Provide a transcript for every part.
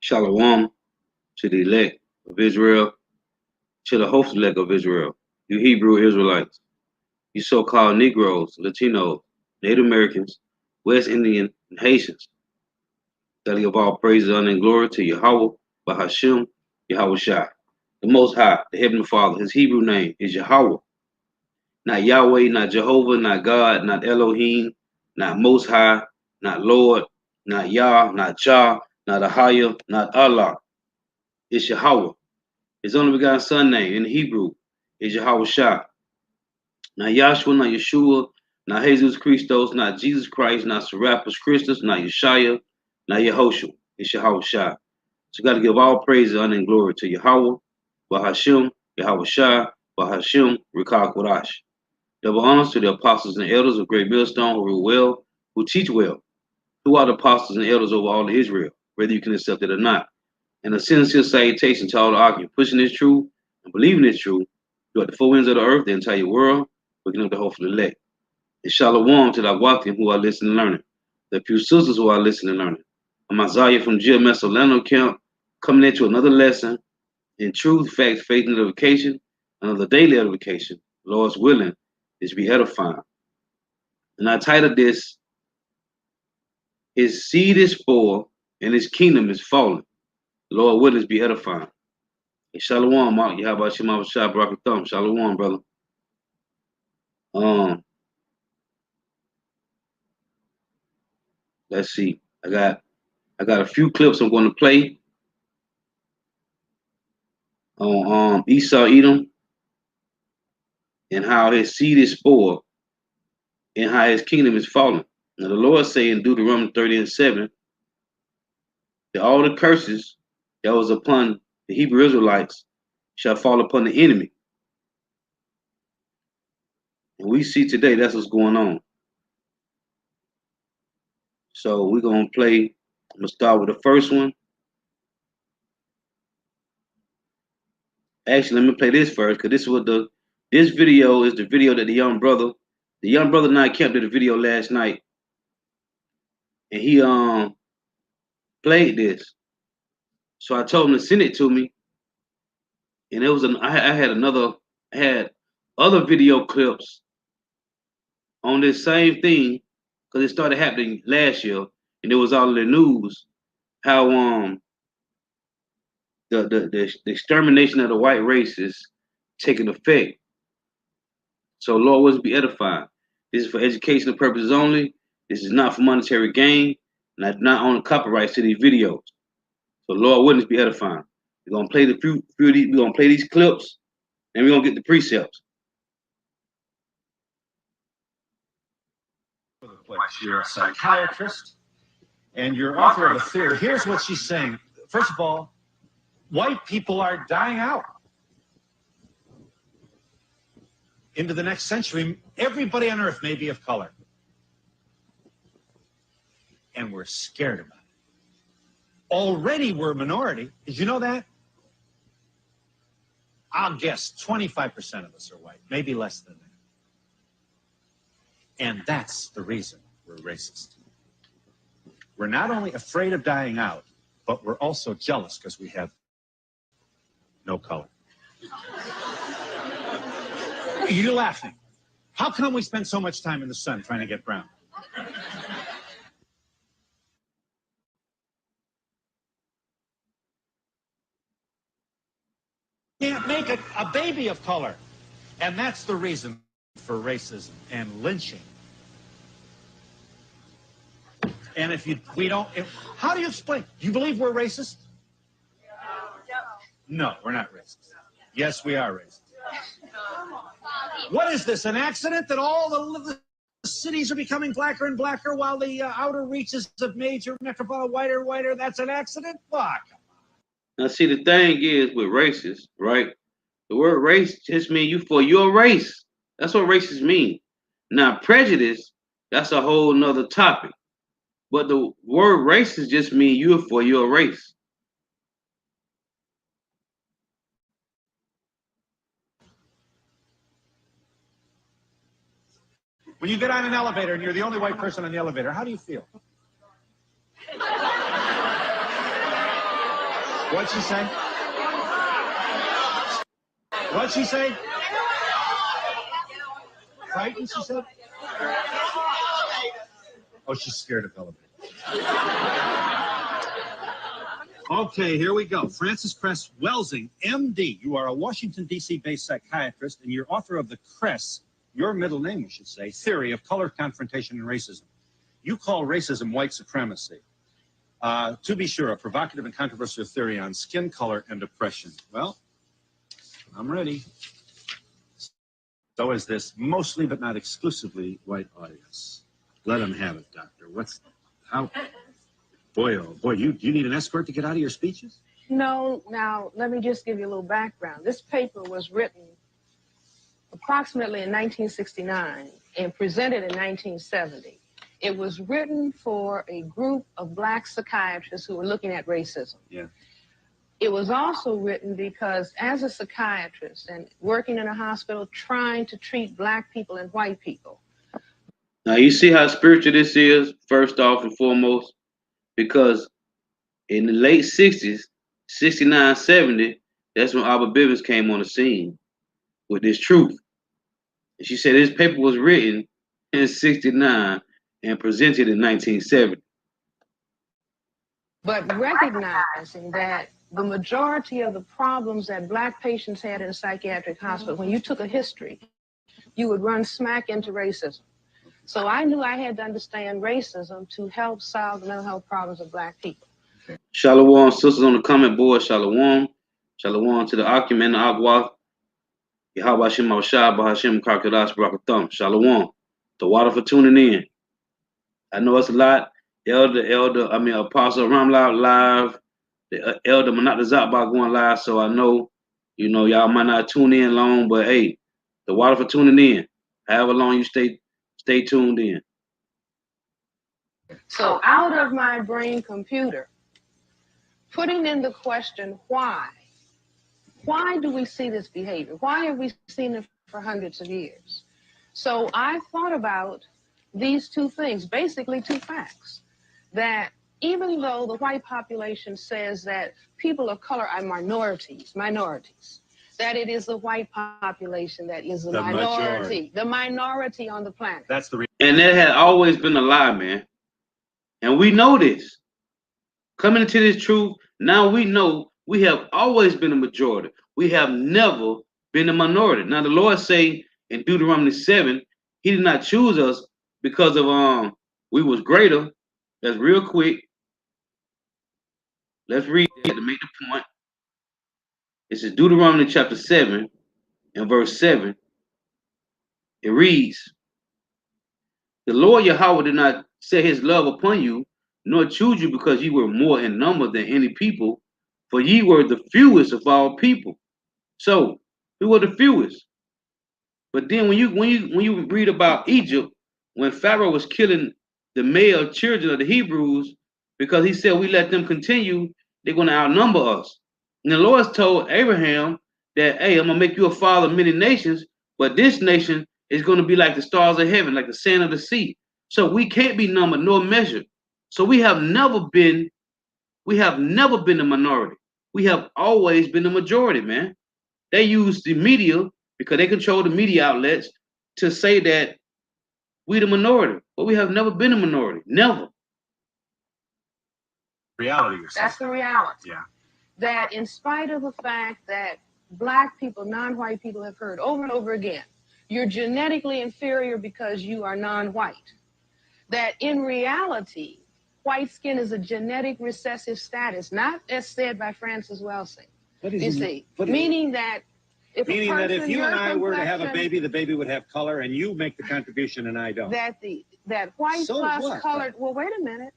Shalom to the elect of Israel, to the hopeful elect of Israel, you Hebrew Israelites, you so-called Negroes, Latinos, Native Americans, West Indian, and Haitians, that give all praises, honor, and glory to Yahweh, Bahashim, Yahweh Shai, the Most High, the Heavenly Father. His Hebrew name is Yahweh, not Yahweh, not Jehovah, not God, not Elohim, not Most High, not Lord, not Yah, not Jah, not Ahaya, not Allah. It's Yahweh. His only begotten son name in Hebrew is Yahweh Shai. Not Yahshua, not Yeshua, not Jesus Christos, not Jesus Christ, not Serapis Christus, not Yeshaya, not Yehoshua. It's Yahweh Shai. So you got to give all praise, honor, and glory to Yahweh, Bahashim, Yahweh Shai, Bahashim, Rikah Kodash. Double honors to the apostles and elders of Great Millstone who rule well, who teach well, who are the apostles and elders over all of Israel, whether you can accept it or not. And a sincere salutation to all the arguing, pushing this truth and believing this truth throughout the four winds of the earth, the entire world, waking up the hopeful elect. And shalom to the Awakim who are listening and learning, the few sisters who are listening and learning. I'm Isaiah from GMS Orlando Camp, coming into another lesson in truth, fact, faith, and edification, another daily edification, Lord's willing, is to be edifying. And I titled this, His seed is full and his kingdom is falling. Lord willing, be edifying. Hey, shalom, Mark. You have about Shema Shah, Barak Thumb. Shalom, brother. Let's see. I got a few clips I'm going to play on Esau Edom and how his seed is spoiled and how his kingdom is falling. Now the Lord say in Deuteronomy 30:7 that all the curses that was upon the Hebrew Israelites shall fall upon the enemy. And we see today that's what's going on. So we're going to play. I'm going to start with the first one. Actually, let me play this first because this video is the video that the young brother and I kept did a video last night, and he played this. So I told him to send it to me, and it was I had other video clips on this same thing because it started happening last year, and it was all in the news how the extermination of the white race is taking effect. So Lord wills be edifying. This is for educational purposes only. This is not for monetary gain, and I do not own the copyrights to these videos. So Lord willing, be edifying. We're gonna play few of these. We're gonna play these clips, and we're gonna get the precepts. You're a psychiatrist, and you're author of a theory. Here's what she's saying. First of all, white people are dying out. Into the next century, everybody on earth may be of color. And we're scared about it. Already we're a minority. Did you know that? I'll guess 25% of us are white, maybe less than that. And that's the reason we're racist. We're not only afraid of dying out, but we're also jealous because we have no color. You're laughing. How come we spend so much time in the sun trying to get brown? Can't make a baby of color. And that's the reason for racism and lynching. And how do you explain? Do you believe we're racist? No, we're not racist. Yes, we are racist. What is this, an accident that all the cities are becoming blacker and blacker while the outer reaches of major metropolitan whiter and whiter? That's an accident? Fuck. Now, see, the thing is with racists, right? The word race just means you for your race. That's what racist mean. Now, prejudice, that's a whole nother topic. But the word racist just mean you're for your race. When you get on an elevator and you're the only white person on the elevator, how do you feel? What'd she say? What'd she say? Frightened, she said? Oh, she's scared of elevators. Okay, here we go. Frances Cress Welsing, MD. You are a Washington, D.C.-based psychiatrist, and you're author of the Cress, your middle name, we should say, Theory of Color, Confrontation, and Racism. You call racism white supremacy. To be sure, a provocative and controversial theory on skin color and oppression. Well, I'm ready. So is this mostly but not exclusively white audience. Let them have it, doctor. How? Boy, oh boy, you need an escort to get out of your speeches? No, now, let me just give you a little background. This paper was written approximately in 1969 and presented in 1970. It was written for a group of black psychiatrists who were looking at racism. Yeah. It was also written because as a psychiatrist and working in a hospital trying to treat black people and white people. Now you see how spiritual this is, first off and foremost, because in the late 60s, 69, 70, that's when Albert Bivens came on the scene with this truth. And she said this paper was written in 69 and presented in 1970. But recognizing that the majority of the problems that black patients had in a psychiatric hospital, when you took a history, you would run smack into racism. So I knew I had to understand racism to help solve the mental health problems of black people. Shalom, sisters on the comment board, shalom. Shalom to the Akim and the Agwa. Yahweh Hashem Awashah, Bahashem Karkadas Barakatham. Shalom. The water for tuning in. I know it's a lot. Apostle Ramla live. The Elder Manat Zatbah going live. So I know, y'all might not tune in long, but hey, the water for tuning in. However long you stay tuned in. So out of my brain computer, putting in the question, why? Why do we see this behavior? Why have we seen it for hundreds of years? So I thought about these two things, basically two facts, that even though the white population says that people of color are minorities, that it is the white population that is the minority on the planet. That's the and that had always been a lie, man. And we know this. Coming into this truth, now we know we have always been a majority. We have never been a minority. Now the Lord say in Deuteronomy 7, he did not choose us because of we was greater. That's real quick. Let's read that to make the point. This is Deuteronomy chapter 7 and verse 7. It reads, the Lord Yahweh did not set his love upon you, nor choose you because ye were more in number than any people, for ye were the fewest of all people. So we were the fewest. But then when you read about Egypt, when Pharaoh was killing the male children of the Hebrews, because he said we let them continue, they're going to outnumber us. And the Lord told Abraham that, hey, I'm going to make you a father of many nations, but this nation is going to be like the stars of heaven, like the sand of the sea. So we can't be numbered nor measured. So we have never been a minority. We have always been a majority, man. They use the media because they control the media outlets to say that we the minority, but we have never been a minority. Never. reality. That's the reality. Yeah. That in spite of the fact that black people, non-white people have heard over and over again, you're genetically inferior because you are non-white. That in reality, white skin is a genetic recessive status, not as said by Frances Welsing. You see, meaning that if you and I were to have a baby, the baby would have color, and you make the contribution, and I don't. That white plus colored. Well, wait a minute.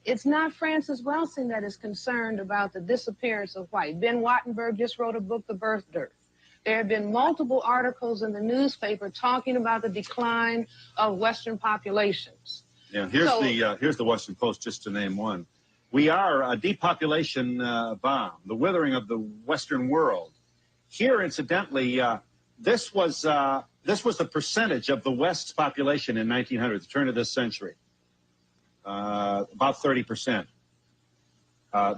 It's not Frances Welsing that is concerned about the disappearance of white. Ben Wattenberg just wrote a book, The Birth Dearth. There have been multiple articles in the newspaper talking about the decline of Western populations. Yeah, here's the Washington Post, just to name one. We are a depopulation bomb, the withering of the Western world. Here, incidentally, this was the percentage of the West's population in 1900, the turn of this century, about 30%.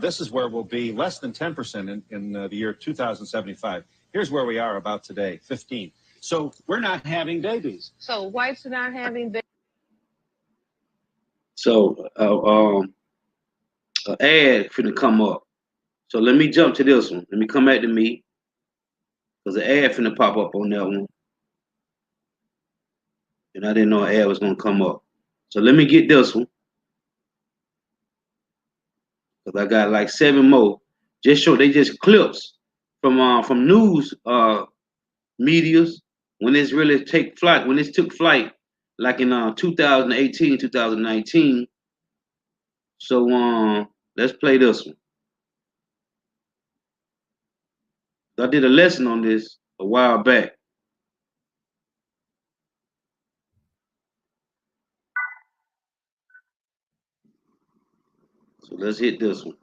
This is where we'll be less than 10% in the year 2075. Here's where we are about today, 15. So we're not having babies. So whites are not having babies. So an ad finna come up. So let me jump to this one. Let me come back to me. Because the ad finna pop up on that one. And I didn't know an ad was gonna come up. So let me get this one. Because I got like 7 more. They just clips from news medias when this really take flight, when this took flight, like in 2018, 2019. So let's play this one. I did a lesson on this a while back. So let's hit this one.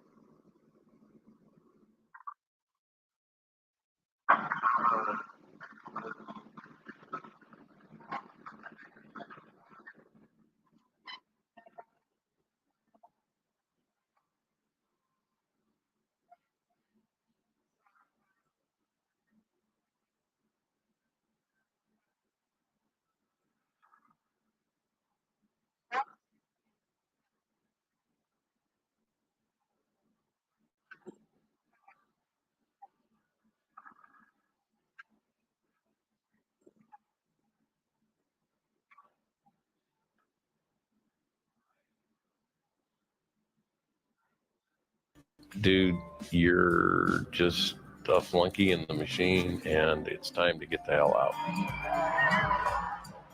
Dude, you're just a flunky in the machine, and it's time to get the hell out.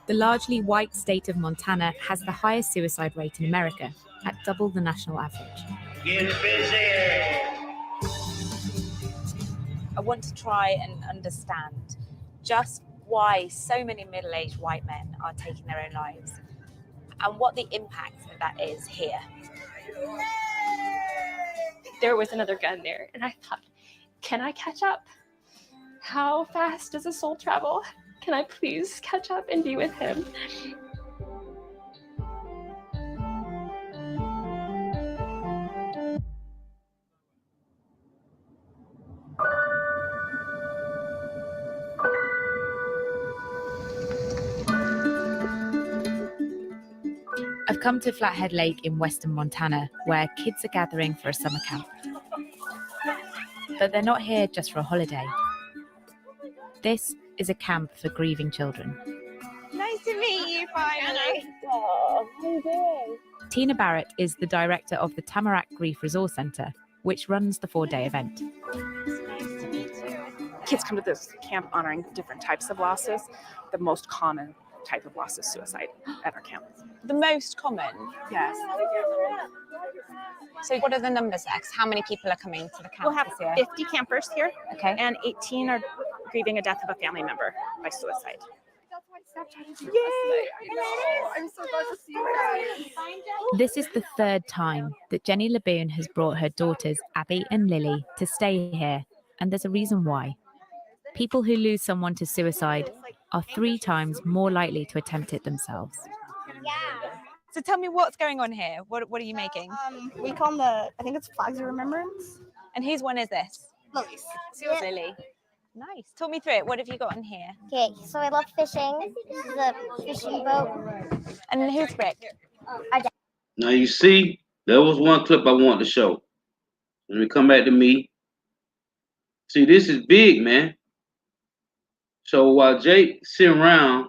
The largely white state of Montana has the highest suicide rate in America, at double the national average. Get busy! I want to try and understand just why so many middle-aged white men are taking their own lives and what the impact of that is here. There was another gun there, and I thought, can I catch up? How fast does a soul travel? Can I please catch up and be with him? I've come to Flathead Lake in western Montana, where kids are gathering for a summer camp. But they're not here just for a holiday. This is a camp for grieving children. Nice to meet you, finally. Oh, how are you doing? Tina Barrett is the director of the Tamarack Grief Resource Center, which runs the 4-day event. Nice to meet you. Kids come to this camp honoring different types of losses. The most common type of loss is suicide at our camp. The most common? Yes. So what are the numbers there? How many people are coming to the camp We'll have this year? 50 campers here, Okay. and 18 are grieving a death of a family member by suicide. Yay! I'm so glad to see you guys. This is the 3rd time that Jenny Laboon has brought her daughters Abby and Lily to stay here, and there's a reason why. People who lose someone to suicide are 3 times more likely to attempt it themselves. So tell me what's going on here. What are you making? We call them I think it's flags of remembrance. And whose one is this? Lily's. Lily. Nice. Talk me through it. What have you got on here? Okay, so I love fishing. This is a fishing boat. And who's Rick? Now you see, there was one clip I wanted to show. Let me come back to me. See, this is big, man. So while Jake sitting around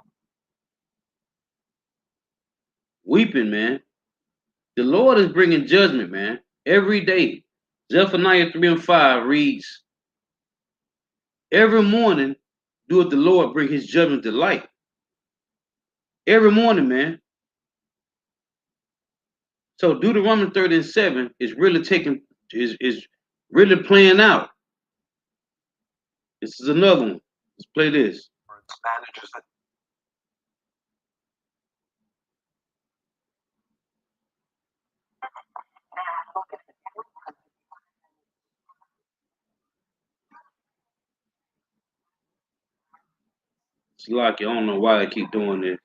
weeping, man, the Lord is bringing judgment, man. Every day. Zephaniah 3:5 reads, every morning doeth the Lord bring his judgment to light. Every morning, man. So Deuteronomy 30:7 is really is really playing out. This is another one. Let's play this. It's lucky. I don't know why I keep doing this.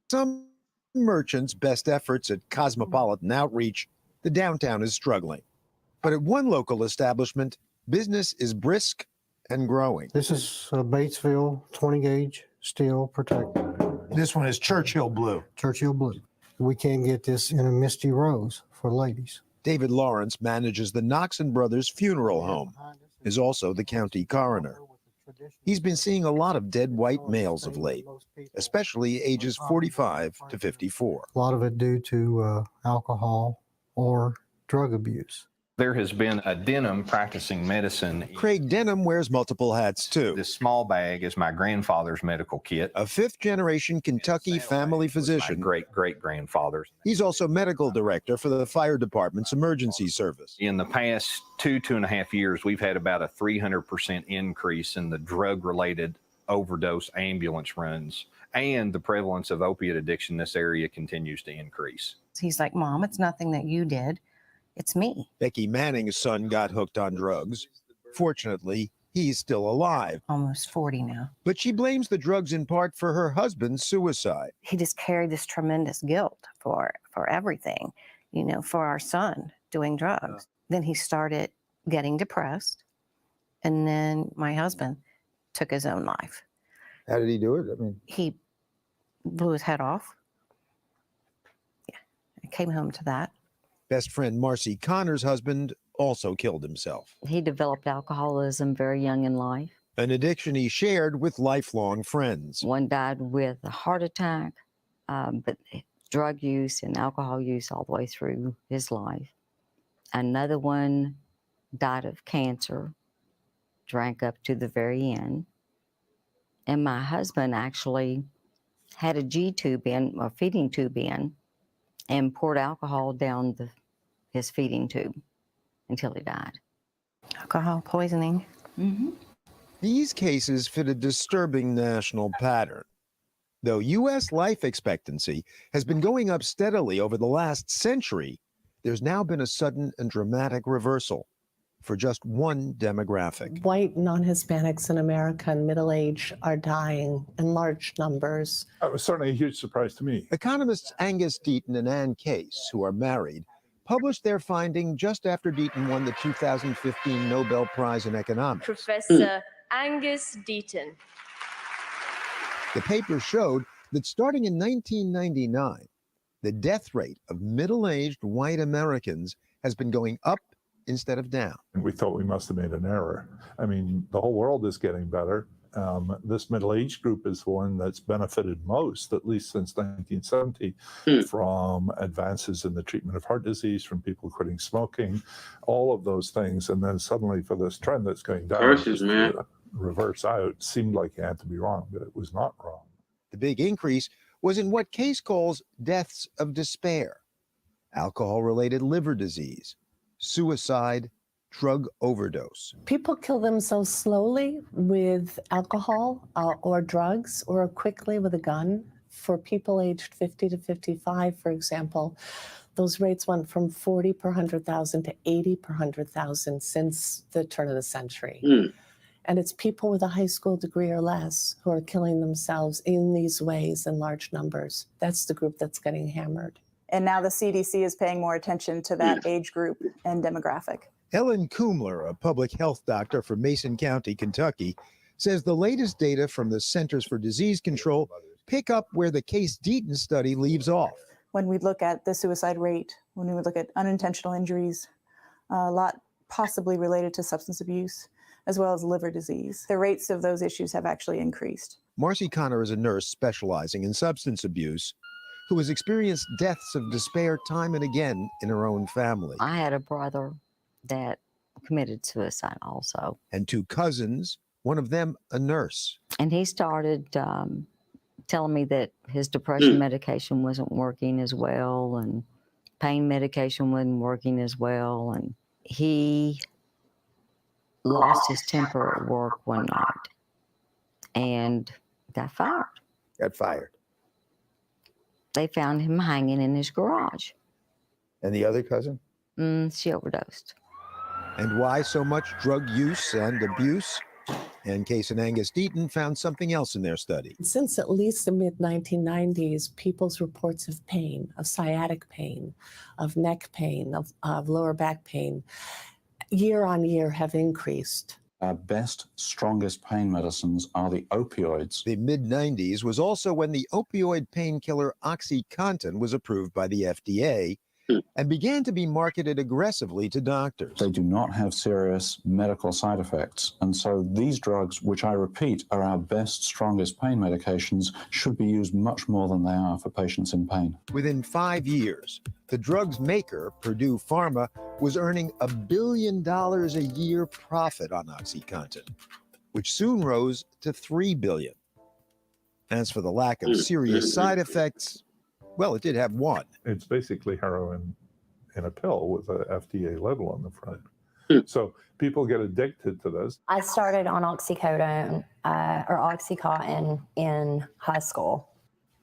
Some merchants' best efforts at cosmopolitan outreach, the downtown is struggling. But at one local establishment, business is brisk and growing. This is a Batesville 20 gauge steel protector. This one is Churchill Blue. Churchill Blue. We can get this in a misty rose for ladies. David Lawrence manages the Knox and Brothers Funeral Home, is also the county coroner. He's been seeing a lot of dead white males of late, especially ages 45 to 54. A lot of it due to alcohol or drug abuse. There has been a Denham practicing medicine. Craig Denham wears multiple hats too. This small bag is my grandfather's medical kit. A fifth-generation Kentucky family physician. Great-great-grandfather's. He's also medical director for the fire department's emergency service. In the past 2.5 years, we've had about a 300% increase in the drug-related overdose ambulance runs, and the prevalence of opiate addiction in this area continues to increase. He's like, Mom, it's nothing that you did. It's me. Becky Manning's son got hooked on drugs. Fortunately, he's still alive. Almost 40 now. But she blames the drugs in part for her husband's suicide. He just carried this tremendous guilt for everything, you know, for our son doing drugs. Then he started getting depressed. And then my husband took his own life. How did he do it? I mean, he blew his head off. Yeah, I came home to that. Best friend Marcy Connor's husband also killed himself. He developed alcoholism very young in life. An addiction he shared with lifelong friends. One died with a heart attack, but drug use and alcohol use all the way through his life. Another one died of cancer, drank up to the very end. And my husband actually had a G-tube in, a feeding tube in, and poured alcohol down his feeding tube until he died. Alcohol poisoning. Mm-hmm. These cases fit a disturbing national pattern. Though U.S. life expectancy has been going up steadily over the last century, there's now been a sudden and dramatic reversal for just one demographic. White non-Hispanics in America in middle age are dying in large numbers. That was certainly a huge surprise to me. Economists Angus Deaton and Ann Case, who are married, published their finding just after Deaton won the 2015 Nobel Prize in Economics. Professor Angus Deaton. The paper showed that starting in 1999, the death rate of middle-aged white Americans has been going up instead of down. And we thought we must have made an error. I mean, the whole world is getting better. This middle-aged group is the one that's benefited most, at least since 1970, from advances in the treatment of heart disease, from people quitting smoking, all of those things. And then suddenly for this trend that's going down, reverse out, seemed like it had to be wrong, but it was not wrong. The big increase was in what Case calls deaths of despair, alcohol-related liver disease, suicide, drug overdose. People kill themselves slowly with alcohol or drugs, or quickly with a gun. For people aged 50 to 55, for example, those rates went from 40 per 100,000 to 80 per 100,000 since the turn of the century. And it's people with a high school degree or less who are killing themselves in these ways in large numbers. That's the group that's getting hammered. And now the CDC is paying more attention to that age group and demographic. Ellen Kumler, a public health doctor from Mason County, Kentucky, says the latest data from the Centers for Disease Control pick up where the Case Deaton study leaves off. When we look at the suicide rate, when we look at unintentional injuries, a lot possibly related to substance abuse, as well as liver disease, the rates of those issues have actually increased. Marcy Connor is a nurse specializing in substance abuse who has experienced deaths of despair time and again in her own family. I had a brother that committed suicide also. And two cousins, one of them a nurse. And he started telling me that his depression medication wasn't working as well, and pain medication wasn't working as well. And he lost his temper at work one night and got fired. Got fired. They found him hanging in his garage. And the other cousin? She overdosed. And why so much drug use and abuse? And Case and Angus Deaton found something else in their study. Since at least the mid-1990s, people's reports of pain, of sciatic pain, of neck pain, of lower back pain, year on year have increased. Our best, strongest pain medicines are the opioids. The mid-90s was also when the opioid painkiller OxyContin was approved by the FDA and began to be marketed aggressively to doctors. They do not have serious medical side effects. And so these drugs, which I repeat are our best, strongest pain medications, should be used much more than they are for patients in pain. Within 5 years, the drug's maker, Purdue Pharma, was earning $1 billion a year profit on OxyContin, which soon rose to $3 billion. As for the lack of serious side effects, well, it did have one. It's basically heroin in a pill with a FDA label on the front. So people get addicted to this. I started on oxycodone or Oxycontin in high school.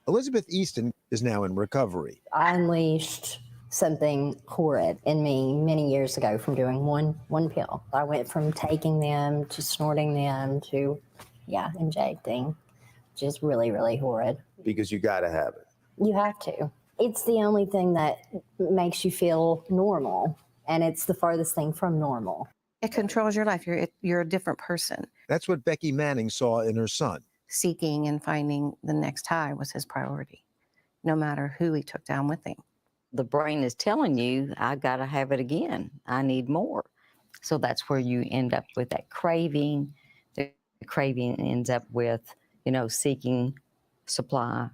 Elizabeth Easton is now in recovery. I unleashed something horrid in me many years ago from doing one pill. I went from taking them to snorting them to, injecting, which is really, really horrid. Because you got to have it. You have to. It's the only thing that makes you feel normal, and it's the farthest thing from normal. It controls your life. You're a different person. That's what Becky Manning saw in her son. Seeking and finding the next high was his priority, no matter who he took down with him. The brain is telling you, I got to have it again. I need more. So that's where you end up with that craving. The craving ends up with, seeking supply.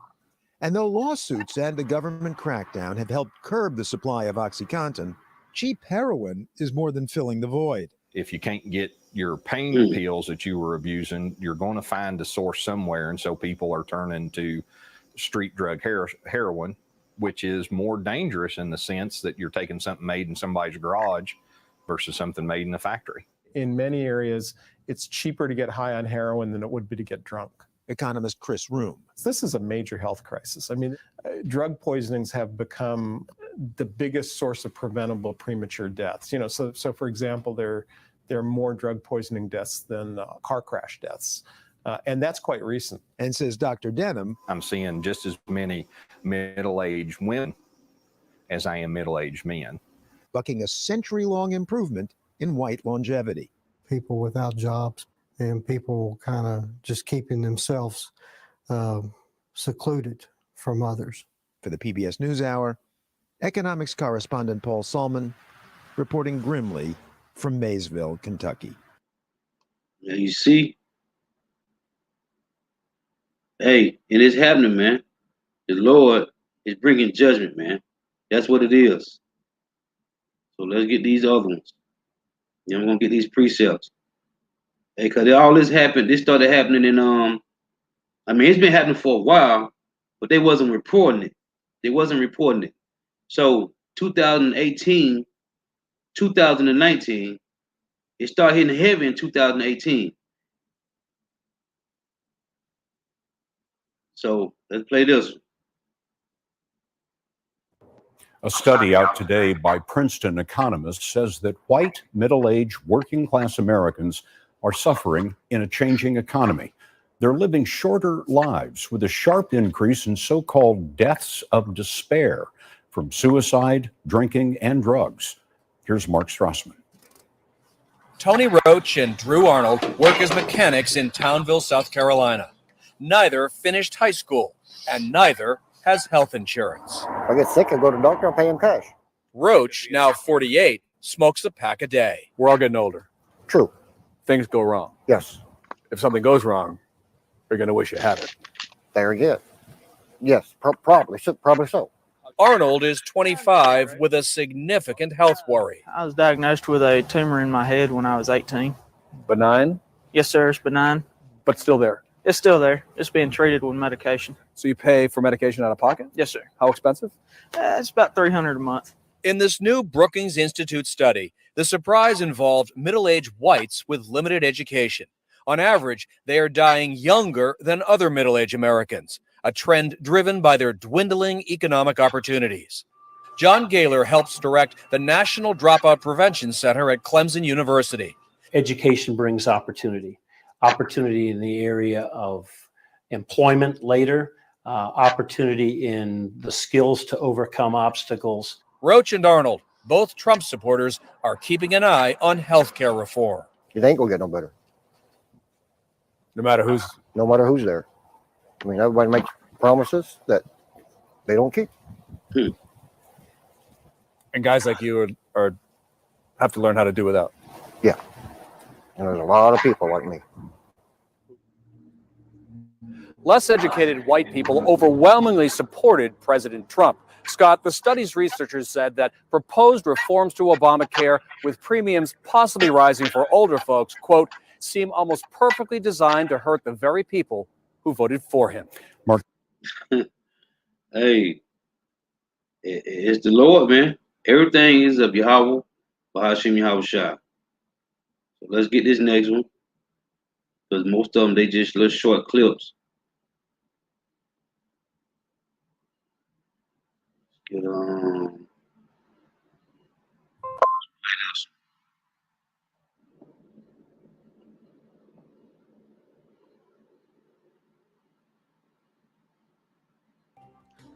And though lawsuits and the government crackdown have helped curb the supply of OxyContin, cheap heroin is more than filling the void. If you can't get your pain pills that you were abusing, you're going to find a source somewhere. And so people are turning to street drug heroin, which is more dangerous in the sense that you're taking something made in somebody's garage versus something made in a factory. In many areas, it's cheaper to get high on heroin than it would be to get drunk. Economist Chris Room. This is a major health crisis. I mean, drug poisonings have become the biggest source of preventable premature deaths. So for example, there are more drug poisoning deaths than car crash deaths. And that's quite recent. And says Dr. Denham, I'm seeing just as many middle-aged women as I am middle-aged men. Bucking a century-long improvement in white longevity. People without jobs and people kind of just keeping themselves secluded from others. For the PBS NewsHour, economics correspondent Paul Salman reporting grimly from Maysville, Kentucky. Now you see, hey, and it's happening, man. The Lord is bringing judgment, man. That's what it is. So let's get these other ones. Then we're gonna get these precepts. Hey, cause all this happened. This started happening in it's been happening for a while, but they wasn't reporting it. They wasn't reporting it. So 2018, 2019, it started hitting heavy in 2018. So let's play this. A study out today by Princeton economists says that white, middle-aged, working-class Americans are suffering in a changing economy. They're living shorter lives with a sharp increase in so-called deaths of despair from suicide, drinking, and drugs. Here's Mark Strassman. Tony Roach and Drew Arnold work as mechanics in Townville, South Carolina. Neither finished high school, and neither has health insurance. If I get sick, I go to the doctor, I pay him cash. Roach, now 48, smokes a pack a day. We're all getting older. True. Things go wrong. Yes. If something goes wrong, you're going to wish you hadn't. Very good. Yes, probably so. Arnold is 25 with a significant health worry. I was diagnosed with a tumor in my head when I was 18. Benign? Yes, sir, it's benign. But still there? It's still there. It's being treated with medication. So you pay for medication out of pocket? Yes, sir. How expensive? It's about $300 a month. In this new Brookings Institute study, the surprise involved middle-aged whites with limited education. On average, they are dying younger than other middle-aged Americans, a trend driven by their dwindling economic opportunities. John Gaylor helps direct the National Dropout Prevention Center at Clemson University. Education brings opportunity. opportunity in the area of employment later, opportunity in the skills to overcome obstacles. Roach and Arnold, both Trump supporters, are keeping an eye on health care reform. It ain't gonna get no better. No matter who's there. I mean, everybody makes promises that they don't keep. and guys like you are have to learn how to do without. Yeah. And there's a lot of people like me. Less educated white people overwhelmingly supported President Trump. Scott, the study's researchers said that proposed reforms to Obamacare, with premiums possibly rising for older folks, quote, seem almost perfectly designed to hurt the very people who voted for him. Mark. Hey, it's the Lord, man. Everything is of Yahweh, Bahashim Yahweh Shah. So let's get this next one. Because most of them, they just little short clips. Get on.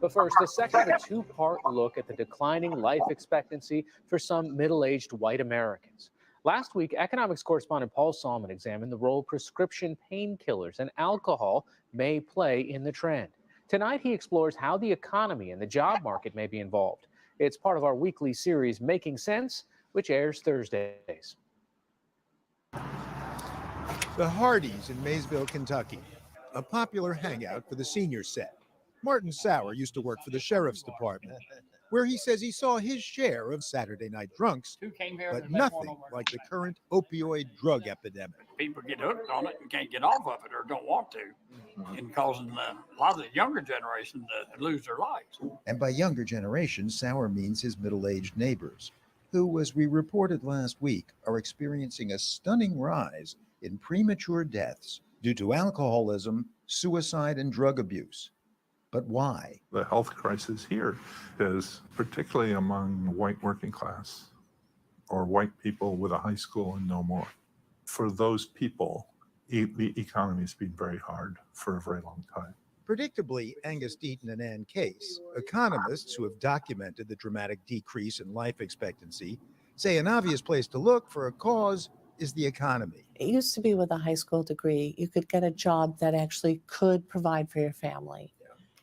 But first, the second of a two-part look at the declining life expectancy for some middle-aged white Americans. Last week, economics correspondent Paul Salmon examined the role prescription painkillers and alcohol may play in the trend. Tonight, he explores how the economy and the job market may be involved. It's part of our weekly series, Making Sense, which airs Thursdays. The Hardys in Maysville, Kentucky, a popular hangout for the senior set. Martin Sauer used to work for the sheriff's department, where he says he saw his share of Saturday night drunks, but nothing like the current opioid drug epidemic. People get hooked on it and can't get off of it or don't want to, and causing a lot of the younger generation to lose their lives. And by younger generation, Sauer means his middle-aged neighbors, who, as we reported last week, are experiencing a stunning rise in premature deaths due to alcoholism, suicide, and drug abuse. But why? The health crisis here is particularly among white working class or white people with a high school and no more. For those people, the economy has been very hard for a very long time. Predictably, Angus Deaton and Ann Case, economists who have documented the dramatic decrease in life expectancy, say an obvious place to look for a cause is the economy. It used to be with a high school degree, you could get a job that actually could provide for your family.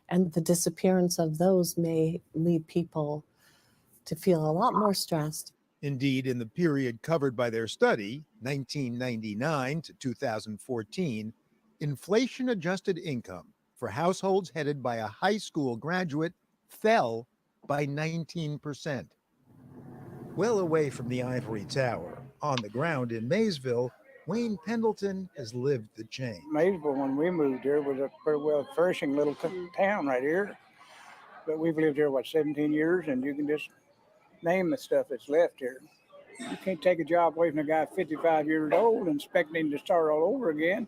And the disappearance of those may lead people to feel a lot more stressed. Indeed, in the period covered by their study, 1999 to 2014, inflation-adjusted income for households headed by a high school graduate fell by 19%. Well away from the ivory tower, on the ground in Maysville, Wayne Pendleton has lived the change. Maysville, when we moved here, was a pretty well flourishing little town right here. But we've lived here, 17 years, and you can just name the stuff that's left here. You can't take a job away from a guy 55 years old and expect him to start all over again.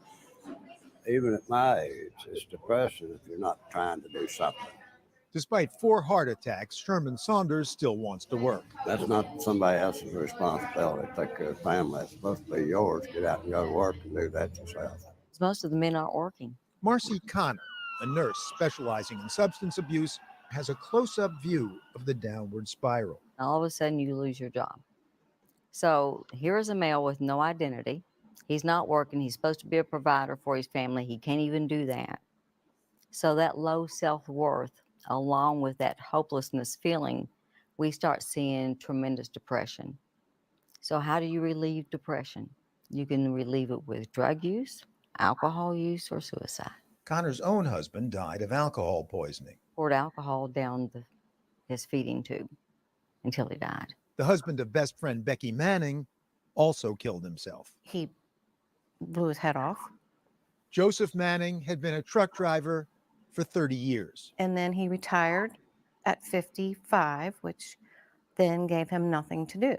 Even at my age, it's depressing if you're not trying to do something. Despite 4 heart attacks, Sherman Saunders still wants to work. That's not somebody else's responsibility to take care of the family. It's supposed to be yours. Get out and go to work and do that yourself. Most of the men aren't working. Marcy Connor, a nurse specializing in substance abuse, has a close-up view of the downward spiral. All of a sudden, you lose your job. So here is a male with no identity. He's not working. He's supposed to be a provider for his family. He can't even do that. So that low self-worth, along with that hopelessness feeling, we start seeing tremendous depression. So how do you relieve depression? You can relieve it with drug use, alcohol use, or suicide. Connor's own husband died of alcohol poisoning. Poured alcohol down his feeding tube until he died. The husband of best friend Becky Manning also killed himself. He blew his head off. Joseph Manning had been a truck driver for 30 years. And then he retired at 55, which then gave him nothing to do.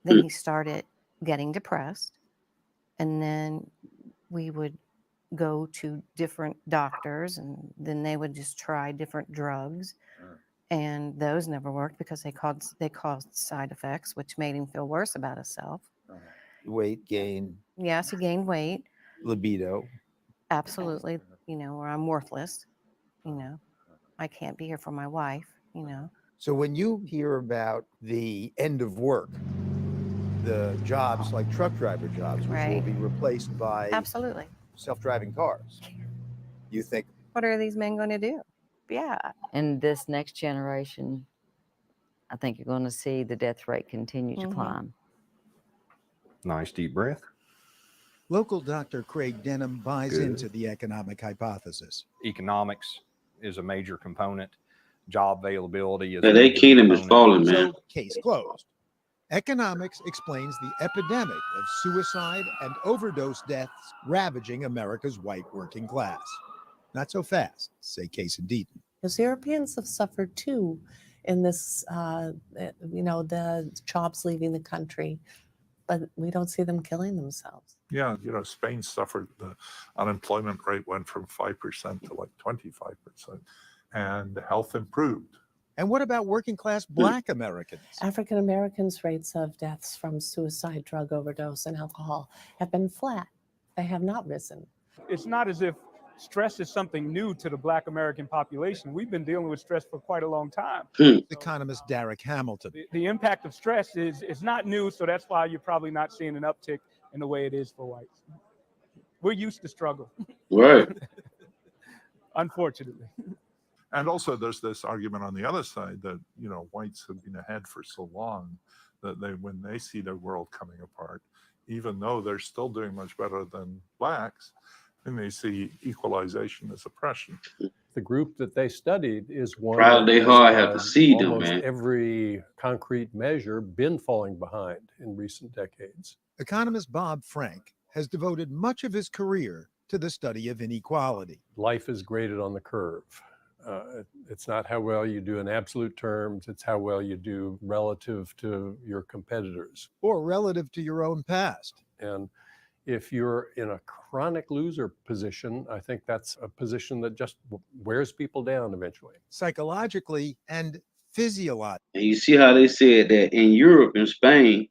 Then he started getting depressed. And then we would go to different doctors, and then they would just try different drugs. And those never worked because they caused side effects, which made him feel worse about himself. Weight gain. Yes, he gained weight. libido. Absolutely. You know, or I'm worthless. You know, I can't be here for my wife, you know. So when you hear about the end of work, the jobs like truck driver jobs, which will Right. be replaced by Absolutely. self-driving cars, you think, What are these men going to do? Yeah. In this next generation, I think you're going to see the death rate continue to Mhm. climb. Nice deep breath. Local Dr. Craig Denham buys Good. into the economic hypothesis. Economics is a major component. Job availability is Yeah, a they major kingdom is component. falling, man. So, case closed. Economics explains the epidemic of suicide and overdose deaths ravaging America's white working class. Not so fast, say Case and Deaton. Because Europeans have suffered too in this, you know, the jobs leaving the country, but we don't see them killing themselves. Yeah, you know, Spain suffered. The unemployment rate went from 5% to like 25%, and health improved. And what about working class Black Americans? African Americans' rates of deaths from suicide, drug overdose, and alcohol have been flat. They have not risen. It's not as if stress is something new to the Black American population. We've been dealing with stress for quite a long time. Economist Derek Hamilton. The impact of stress is not new, so that's why you're probably not seeing an uptick in the way it is for whites. We're used to struggle. Right. Unfortunately. And also, there's this argument on the other side that, you know, whites have been ahead for so long that when they see their world coming apart, even though they're still doing much better than blacks, then they see equalization as oppression. The group that they studied is one Proud that they has, hard have to see them, almost man. every concrete measure been falling behind in recent decades. Economist Bob Frank has devoted much of his career to the study of inequality. Life is graded on the curve. It's not how well you do in absolute terms, it's how well you do relative to your competitors. Or relative to your own past. And if you're in a chronic loser position, I think that's a position that just wears people down eventually. Psychologically and physiologically. And you see how they said that in Europe and Spain,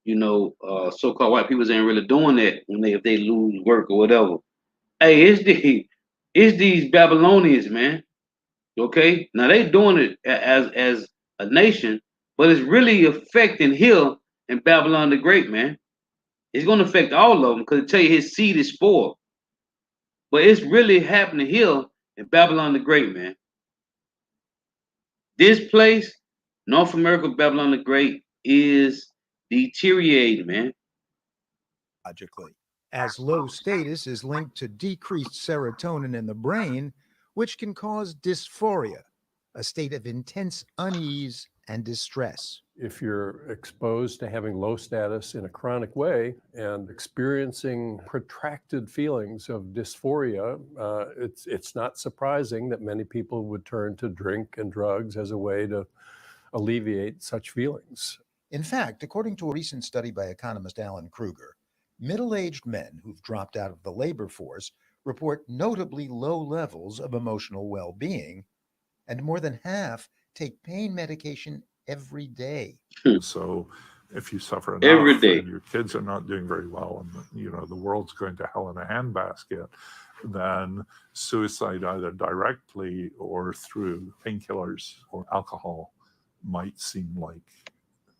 you know, so-called white people ain't really doing that when if they lose work or whatever. Hey, it's these Babylonians, man. Okay, now they doing it as a nation, but it's really affecting here in Babylon the Great, man. It's going to affect all of them because it tell you his seed is spoiled. But it's really happening here in Babylon the Great, man. This place, North America, Babylon the Great, is deteriorating, man. Logically, as low status is linked to decreased serotonin in the brain, which can cause dysphoria, a state of intense unease and distress. If you're exposed to having low status in a chronic way and experiencing protracted feelings of dysphoria, it's not surprising that many people would turn to drink and drugs as a way to alleviate such feelings. In fact, according to a recent study by economist Alan Kruger, middle-aged men who've dropped out of the labor force report notably low levels of emotional well-being, and more than half take pain medication every day. So if you suffer enough Every day. and your kids are not doing very well and, you know, the world's going to hell in a handbasket, then suicide either directly or through painkillers or alcohol might seem like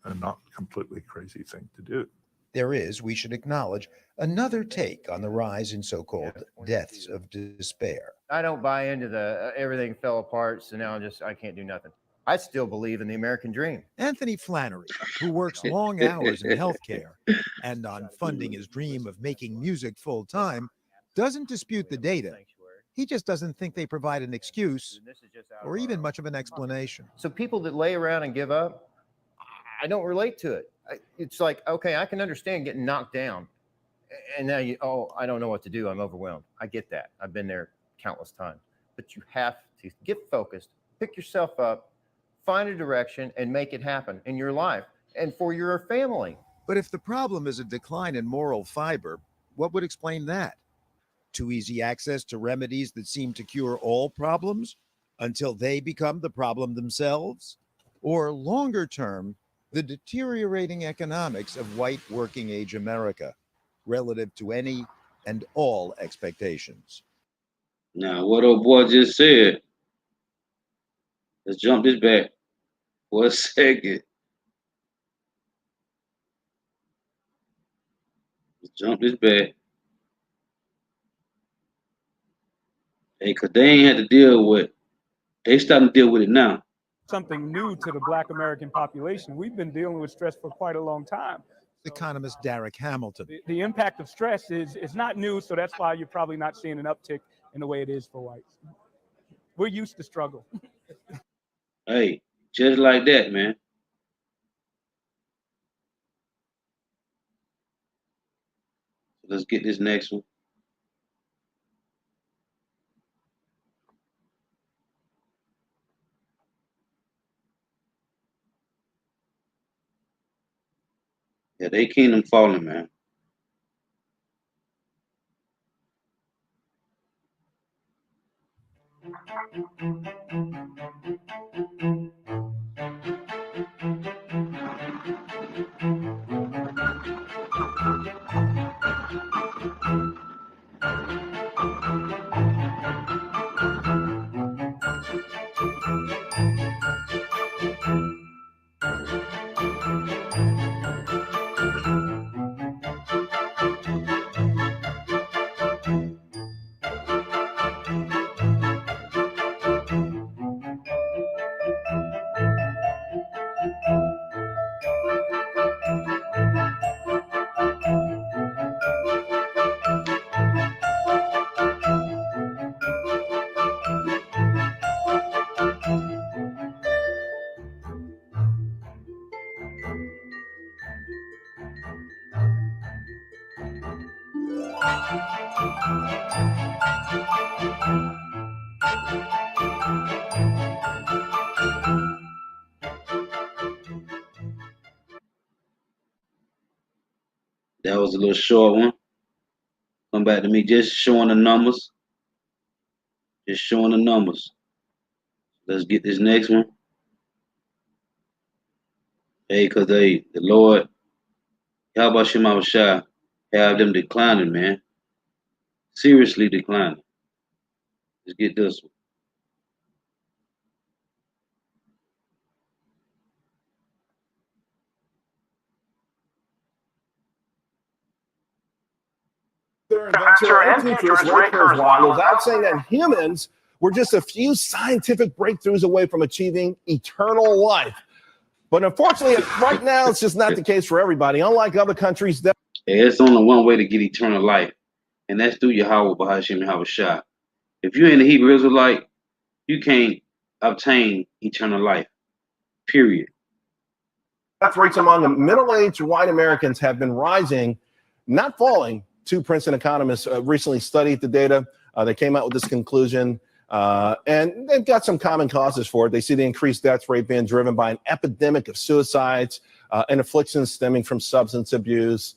a not completely crazy thing to do. There is, we should acknowledge, another take on the rise in so-called deaths of despair. I don't buy into the everything fell apart, so now I can't do nothing. I still believe in the American dream. Anthony Flannery, who works long hours in healthcare and on funding his dream of making music full-time, doesn't dispute the data. He just doesn't think they provide an excuse or even much of an explanation. So people that lay around and give up, I don't relate to it. It's like, okay, I can understand getting knocked down. And now I don't know what to do. I'm overwhelmed. I get that. I've been there countless times. But you have to get focused, pick yourself up, find a direction, and make it happen in your life and for your family. But if the problem is a decline in moral fiber, what would explain that? Too easy access to remedies that seem to cure all problems until they become the problem themselves? Or longer term, the deteriorating economics of white working age America relative to any and all expectations. Now, what old boy just said, let's jump this back for a second. Let's jump this back. Hey, because they ain't had to deal with it. They starting to deal with it now. Something new to the Black American population. We've been dealing with stress for quite a long time. Economist Derek Hamilton. The impact of stress is not new, so that's why you're probably not seeing an uptick in the way it is for whites. We're used to struggle. Hey, just like that, man. Let's get this next one. Yeah, they kingdom falling, man. That was a little short one. Come back to me, just showing the numbers. Just showing the numbers. Let's get this next one. Hey, because the Lord, Yahweh Shema Shah, have them declining, man. Seriously declining. Let's get this one. Inventor and futurist Ray Kurzweil is out saying that humans were just a few scientific breakthroughs away from achieving eternal life. But unfortunately, right now, it's just not the case for everybody. Unlike other countries that It's only one way to get eternal life, and that's through Yahweh Bahashim Yahweh Shah. If you ain't a Hebrew Israelite, you can't obtain eternal life. Period. death rates among middle-aged white Americans have been rising, not falling. Two Princeton economists recently studied the data. They came out with this conclusion, and they've got some common causes for it. They see the increased death rate being driven by an epidemic of suicides and afflictions stemming from substance abuse,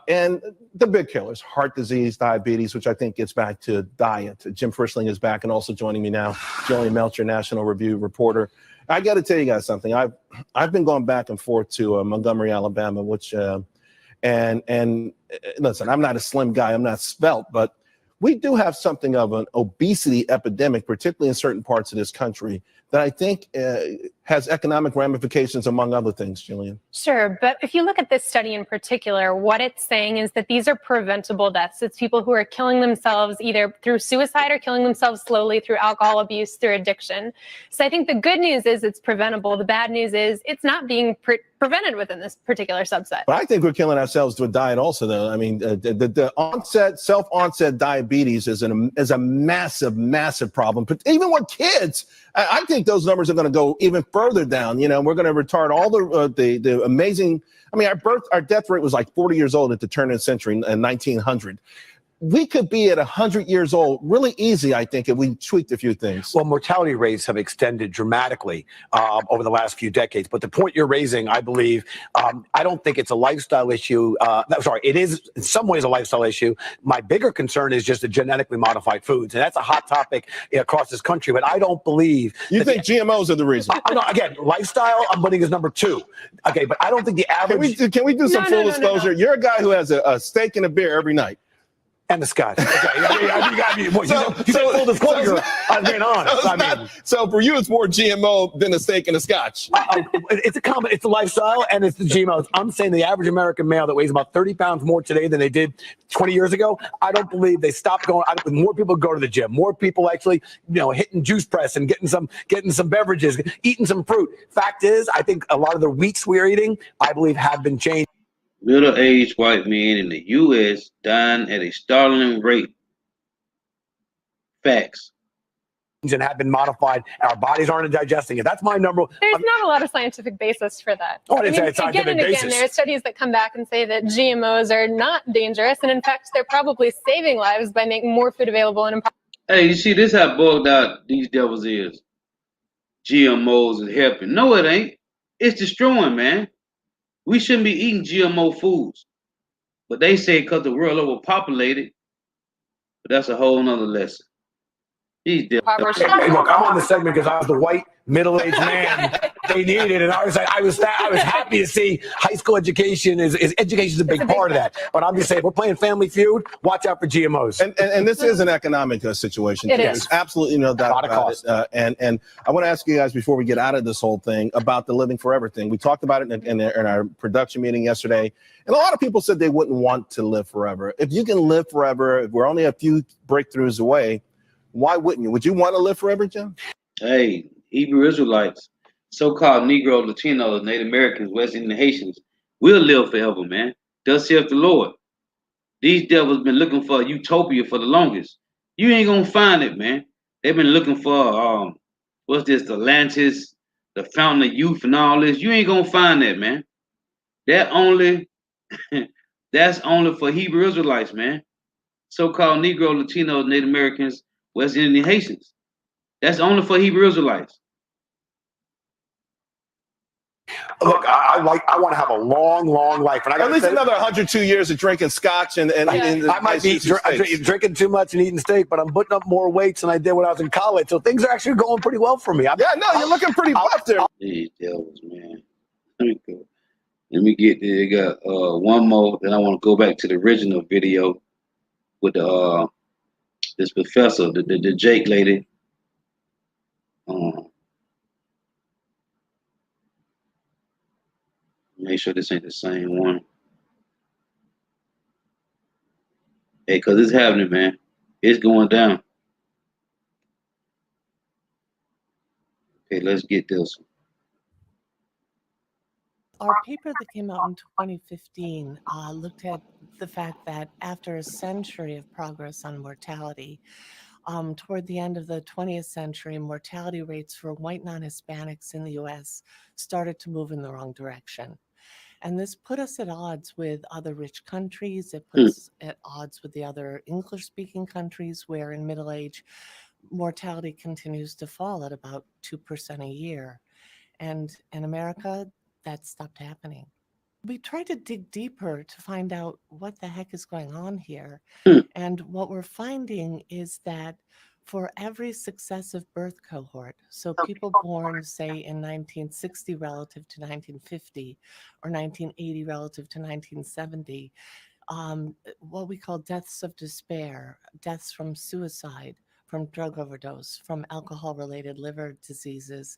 and the big killers, heart disease, diabetes, which I think gets back to diet. Jim Frischling is back and also joining me now, Jillian Melcher, National Review reporter. I got to tell you guys something. I've been going back and forth to Montgomery, Alabama, which and listen, I'm not a slim guy, I'm not svelte, but we do have something of an obesity epidemic, particularly in certain parts of this country, that I think has economic ramifications, among other things, Jillian. Sure, but if you look at this study in particular, what it's saying is that these are preventable deaths. It's people who are killing themselves either through suicide or killing themselves slowly through alcohol abuse, through addiction. So I think the good news is it's preventable. The bad news is it's not being prevented within this particular subset. But I think we're killing ourselves through diet also, though. I mean, the self-onset diabetes is a massive, massive problem. But even with kids, I think those numbers are going to go even further down. You know, we're going to retard all the amazing. I mean, our death rate was like 40 years old at the turn of the century in 1900. We could be at 100 years old really easy, I think, if we tweaked a few things. Well, mortality rates have extended dramatically over the last few decades. But the point you're raising, I believe, I don't think it's a lifestyle issue. It is in some ways a lifestyle issue. My bigger concern is just the genetically modified foods. And that's a hot topic across this country. But I don't believe. You think GMOs are the reason? No, again, lifestyle, I'm putting is number two. Okay, but I don't think the average. Can we do some full disclosure? No. You're a guy who has a steak and a beer every night. And the scotch. Okay. You said full disclosure. I was being honest. So for you, it's more GMO than the steak and the scotch. It's it's the lifestyle and it's the GMOs. I'm saying the average American male that weighs about 30 pounds more today than they did 20 years ago, I don't believe they stopped going. More people go to the gym. More people actually, hitting juice press and getting some beverages, eating some fruit. Fact is, I think a lot of the wheats we're eating, I believe, have been changed. Middle-aged white men in the U.S. dying at a startling rate. Facts. And have been modified, and our bodies aren't digesting it. That's my number. There's not a lot of scientific basis for that. Oh, I didn't say it's again scientific and again, basis. there are studies that come back and say that GMOs are not dangerous, and in fact, they're probably saving lives by making more food available and Hey, you see, this how bugged out these devils is. GMOs is helping. No, it ain't. It's destroying, man. We shouldn't be eating GMO foods. But they say because the world overpopulated. But that's a whole nother lesson. These devils. Hey, look, I'm on the segment because I was the white middle-aged man they needed, and I was happy to see high school education is education is a big part of that. But I'm just saying, we're playing Family Feud. Watch out for GMOs. And this is an economic situation. It is. There's absolutely no doubt about it. And I want to ask you guys before we get out of this whole thing about the living forever thing. We talked about it in our production meeting yesterday, and a lot of people said they wouldn't want to live forever. If you can live forever, if we're only a few breakthroughs away, why wouldn't you? Would you want to live forever, Jim? Hey, Hebrew Israelites, so-called Negro, Latinos, Native Americans, West Indian Haitians, will live forever, man. Thus saith the Lord. These devils been looking for a utopia for the longest. You ain't gonna find it, man. They've been looking for what's this, Atlantis, the Fountain of Youth, and all this. You ain't gonna find that, man. That's only for Hebrew Israelites, man. So-called Negro, Latinos, Native Americans, West Indian Haitians. That's only for Hebrew Israelites. Look, I want to have a long life, and I got at least another 102 years of drinking scotch and I might be drinking too much and eating steak, but I'm putting up more weights than I did when I was in college. So things are actually going pretty well for me. You're looking pretty buff there. These devils, man. Let me get there. I got one more. Then I want to go back to the original video with the this professor, the Jake lady. Make sure this ain't the same one. Hey, cause it's happening, man. It's going down. Okay, let's get this one. Our paper that came out in 2015 looked at the fact that after a century of progress on mortality, toward the end of the 20th century, mortality rates for white non-Hispanics in the US started to move in the wrong direction. And this put us at odds with other rich countries. It put us at odds with the other English-speaking countries where in middle age, mortality continues to fall at about 2% a year. And in America, that stopped happening. We tried to dig deeper to find out what the heck is going on here. And what we're finding is that for every successive birth cohort, so people born, say, in 1960 relative to 1950 or 1980 relative to 1970, what we call deaths of despair, deaths from suicide, from drug overdose, from alcohol-related liver diseases,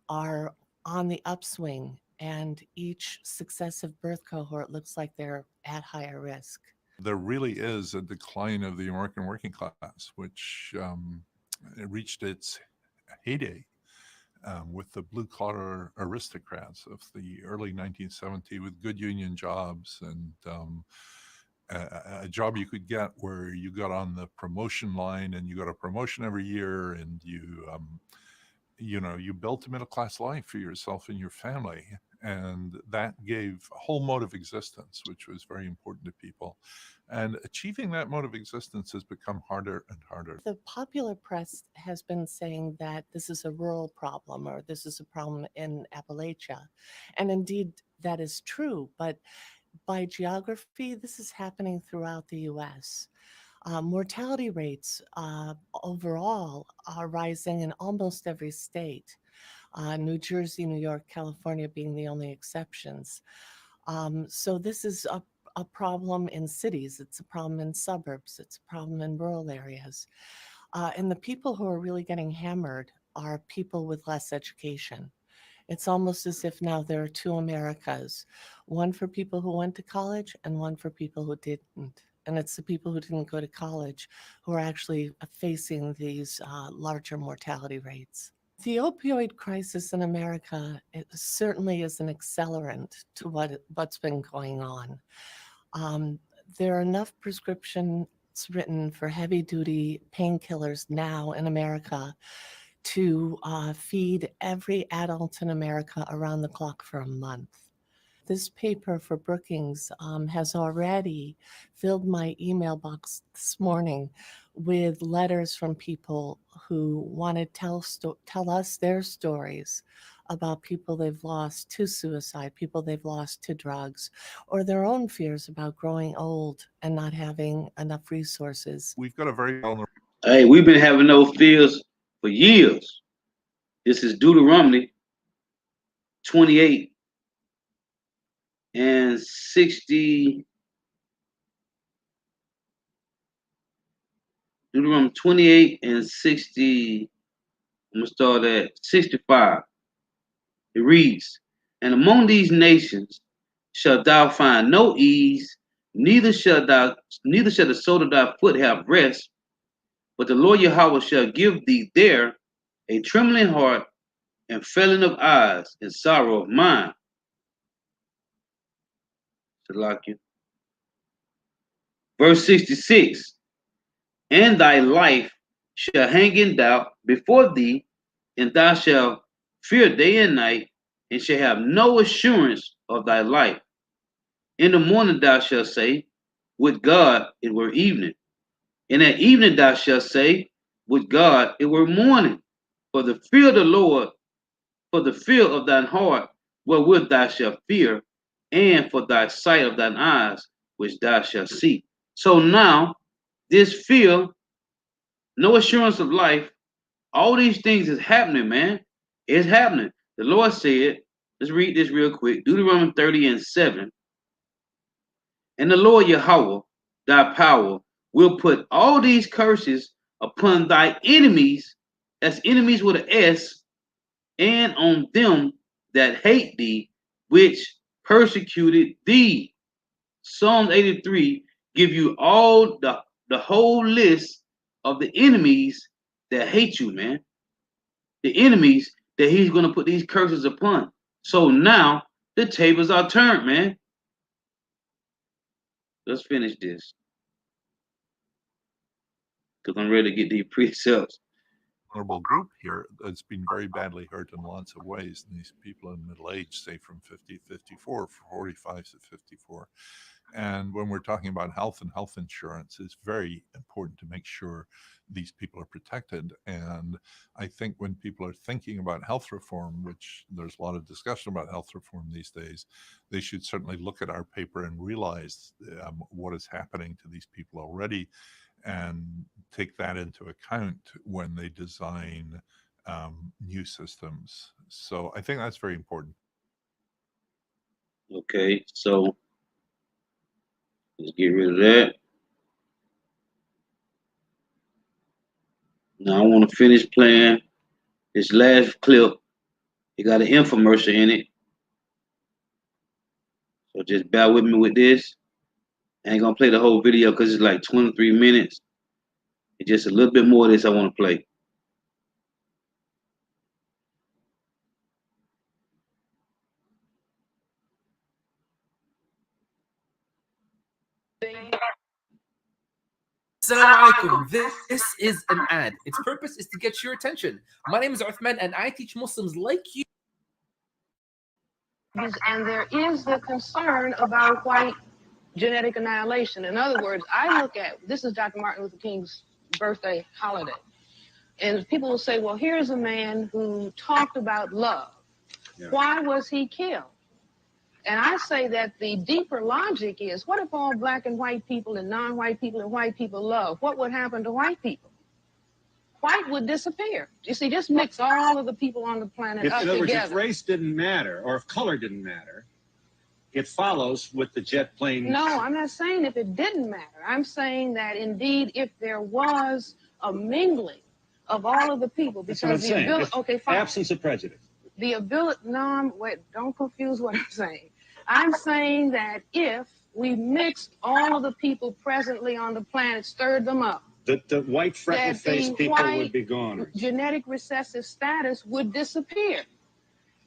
are on the upswing, and each successive birth cohort looks like they're at higher risk. There really is a decline of the American working class, which reached its heyday with the blue-collar aristocrats of the early 1970s with good union jobs and a job you could get where you got on the promotion line and you got a promotion every year, and you built a middle-class life for yourself and your family. And that gave a whole mode of existence, which was very important to people. And achieving that mode of existence has become harder and harder. The popular press has been saying that this is a rural problem or this is a problem in Appalachia. And indeed, that is true. But by geography, this is happening throughout the U.S. Mortality rates overall are rising in almost every state. New Jersey, New York, California being the only exceptions. So this is a problem in cities. It's a problem in suburbs. It's a problem in rural areas. And the people who are really getting hammered are people with less education. It's almost as if now there are two Americas, one for people who went to college and one for people who didn't. And it's the people who didn't go to college who are actually facing these larger mortality rates. The opioid crisis in America, it certainly is an accelerant to what's been going on. There are enough prescriptions written for heavy-duty painkillers now in America to feed every adult in America around the clock for a month. This paper for Brookings has already filled my email box this morning with letters from people who want to tell us their stories about people they've lost to suicide, people they've lost to drugs, or their own fears about growing old and not having enough resources. We've got a very vulnerable. Hey, we've been having those fears for years. This is Deuteronomy 28 and 60. Deuteronomy 28 and 60. I'm going to start at 65. It reads, "And among these nations shalt thou find no ease, neither shall the sole of thy foot have rest, but the Lord Yahweh shall give thee there a trembling heart and failing of eyes and sorrow of mind." Salakia. Verse 66, "And thy life shall hang in doubt before thee, and thou shalt fear day and night, and shall have no assurance of thy life. In the morning thou shalt say, Would God it were evening. And at evening thou shalt say, Would God it were morning. For the fear of the Lord, for the fear of thine heart, wherewith thou shalt fear, and for thy sight of thine eyes, which thou shalt see." So now, this fear, no assurance of life, all these things is happening, man. It's happening. The Lord said, let's read this real quick. Deuteronomy 30 and 7. "And the Lord Yahweh, thy power, will put all these curses upon thy enemies," that's enemies with an S, "and on them that hate thee, which persecuted thee." Psalm 83 give you all the whole list of the enemies that hate you, man. The enemies that he's going to put these curses upon. So now the tables are turned, man. Let's finish this, because I'm ready to get these precepts. Vulnerable group here that's been very badly hurt in lots of ways. And these people in middle age, say from 50 to 54, 45 to 54. And when we're talking about health and health insurance, it's very important to make sure these people are protected. And I think when people are thinking about health reform, which there's a lot of discussion about health reform these days, they should certainly look at our paper and realize what is happening to these people already, and take that into account when they design new systems. So I think that's very important. Okay, so let's get rid of that. Now I want to finish playing this last clip. It got an infomercial in it. So just bear with me with this. I ain't gonna play the whole video because it's like 23 minutes. It's just a little bit more of this I want to play. Assalamu alaikum. This is an ad. Its purpose is to get your attention. My name is Uthman and I teach Muslims like you. And there is the concern about white genetic annihilation. In other words, I look at, this is Dr. Martin Luther King's birthday holiday. And people will say, well, here's a man who talked about love. Yeah. Why was he killed? And I say that the deeper logic is, what if all black and white people and non-white people and white people love? What would happen to white people? White would disappear. You see, just mix all of the people on the planet up together. In other words, if race didn't matter, or if color didn't matter, it follows with the jet plane. No, I'm not saying if it didn't matter. I'm saying that indeed, if there was a mingling of all of the people, That's what I'm because the saying. ability, If okay, fine. absence of prejudice. The ability, no, wait, don't confuse what I'm saying. I'm saying that if we mixed all of the people presently on the planet, stirred them up, The white freckle-faced the people white would be gone. genetic recessive status would disappear.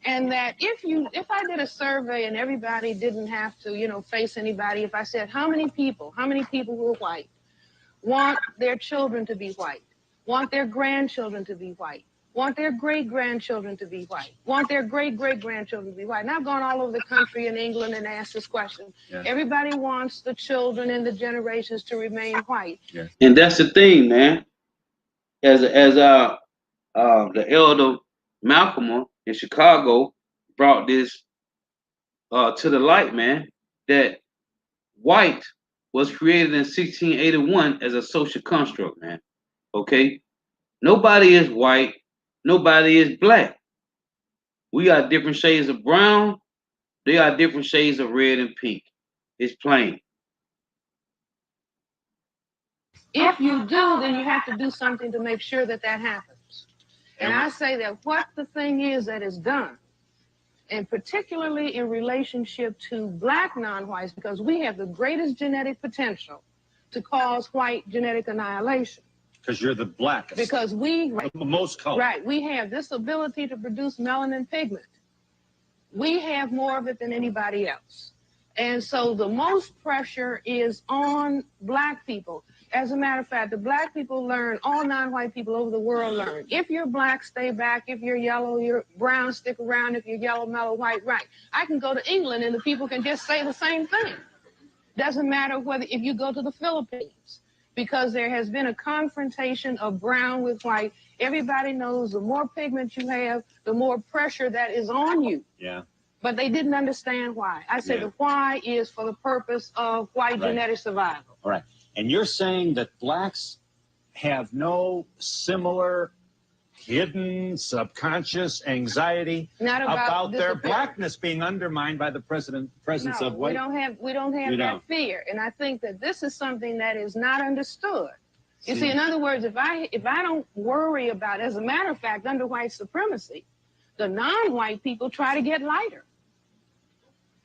And that if I did a survey and everybody didn't have to, face anybody, if I said how many people who are white want their children to be white, want their grandchildren to be white, want their great-grandchildren to be white, want their great-great-grandchildren to be white. And I've gone all over the country in England and asked this question. Yeah. Everybody wants the children and the generations to remain white. Yeah. And that's the thing, man. As the elder Malcolm in Chicago brought this to the light, man, that white was created in 1681 as a social construct, man. Okay? Nobody is white. Nobody is black. We got different shades of brown. They got different shades of red and pink. It's plain. If you do, then you have to do something to make sure that that happens. And I say that what the thing is that is done, and particularly in relationship to black non-whites, because we have the greatest genetic potential to cause white genetic annihilation. Because you're the blackest. Because we, The most color. right, we have this ability to produce melanin pigment. We have more of it than anybody else. And so the most pressure is on black people. As a matter of fact, the black people learn, all non-white people over the world learn. If you're black, stay back. If you're yellow, you're brown, stick around. If you're yellow, mellow, white, right. I can go to England and the people can just say the same thing. Doesn't matter whether if you go to the Philippines, because there has been a confrontation of brown with white. Everybody knows the more pigment you have, the more pressure that is on you. Yeah. But they didn't understand why. I said the why is for the purpose of white genetic survival. All right. And you're saying that blacks have no similar hidden subconscious anxiety Not about their disappearance. blackness being undermined by the presence of white. We don't have We that don't. fear. And I think that this is something that is not understood. You see, in other words, if I don't worry about, as a matter of fact, under white supremacy, the non-white people try to get lighter.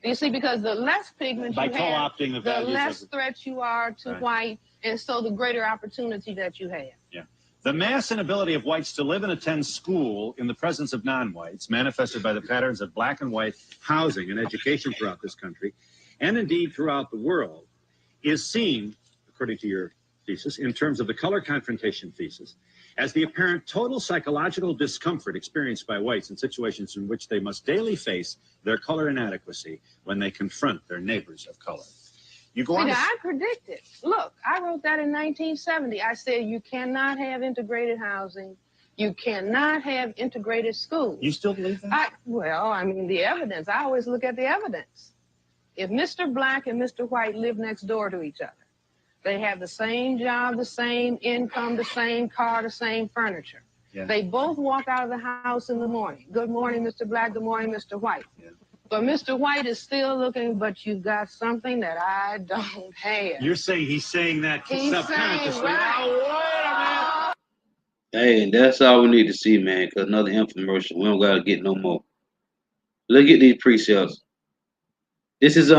You see, because the less pigment By you have, co-opting the values of less the- threat you are to Right. white, and so the greater opportunity that you have. Yeah. The mass inability of whites to live and attend school in the presence of non-whites, manifested by the patterns of black and white housing and education throughout this country, and indeed throughout the world, is seen, according to your thesis, in terms of the color confrontation thesis, as the apparent total psychological discomfort experienced by whites in situations in which they must daily face their color inadequacy when they confront their neighbors of color. You go on See, to I predicted. Look, I wrote that in 1970. I said you cannot have integrated housing. You cannot have integrated schools. You still believe that? I mean, the evidence. I always look at the evidence. If Mr. Black and Mr. White live next door to each other, they have the same job, the same income, the same car, the same furniture. Yeah. They both walk out of the house in the morning. Good morning, Mr. Black. Good morning, Mr. White. Yeah. But Mr. White is still looking, but you've got something that I don't have. You're saying he's saying that He's subconsciously. saying, right. Hey, and that's all we need to see, man, because another infomercial. We don't got to get no more. Look at these precepts. This is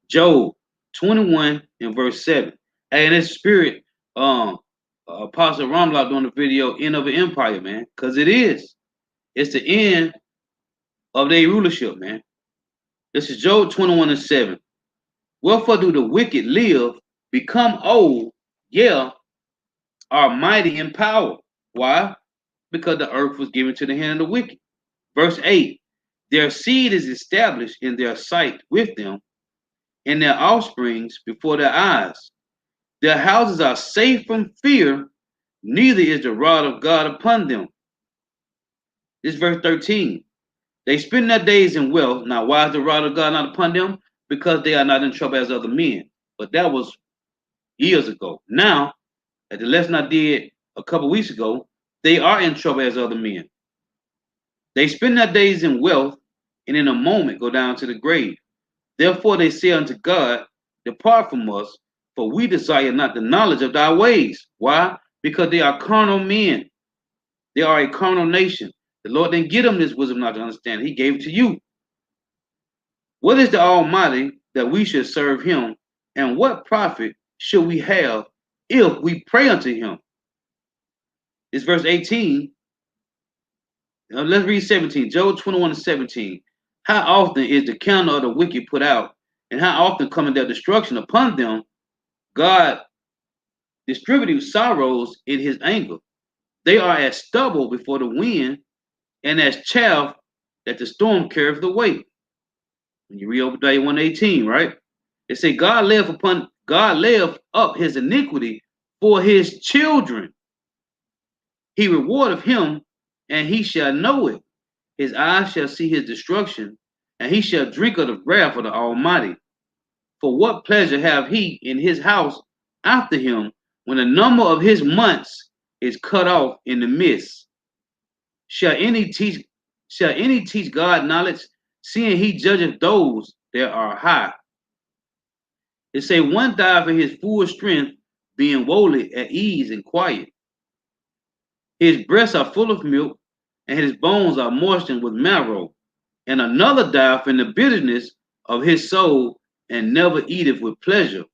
Job 21 and verse 7. Hey, and it's spirit, Apostle Ramlock doing the video, End of an Empire, man, because it is. It's the end of their rulership, man. This is Job 21 and 7. Wherefore do the wicked live, become old, are mighty in power. Why? Because the earth was given to the hand of the wicked. Verse 8. Their seed is established in their sight with them, and their offsprings before their eyes. Their houses are safe from fear, neither is the rod of God upon them. This is verse 13. They spend their days in wealth. Now, why is the rod of God not upon them? Because they are not in trouble as other men. But that was years ago. Now, at the lesson I did a couple weeks ago, they are in trouble as other men. They spend their days in wealth, and in a moment go down to the grave. Therefore they say unto God, depart from us, for we desire not the knowledge of thy ways. Why? Because they are carnal men. They are a carnal nation. The Lord didn't give them this wisdom not to understand. He gave it to you. What is the Almighty that we should serve him? And what profit should we have if we pray unto him? It's verse 18. Let's read 17. Job 21:17. How often is the candle of the wicked put out? And how often cometh their destruction upon them? God distributes sorrows in his anger. They are as stubble before the wind, and as chaff that the storm carrieth away. When you read Obadiah 1:18, right? It say God layeth up his iniquity for his children. He rewardeth him, and he shall know it. His eyes shall see his destruction, and he shall drink of the wrath of the Almighty. For what pleasure have he in his house after him, when the number of his months is cut off in the midst? Shall any teach God knowledge, seeing he judgeth those that are high? It say one died for his full strength, being wholly at ease and quiet. His breasts are full of milk, and his bones are moistened with marrow. And another died in the bitterness of his soul, and never eateth with pleasure.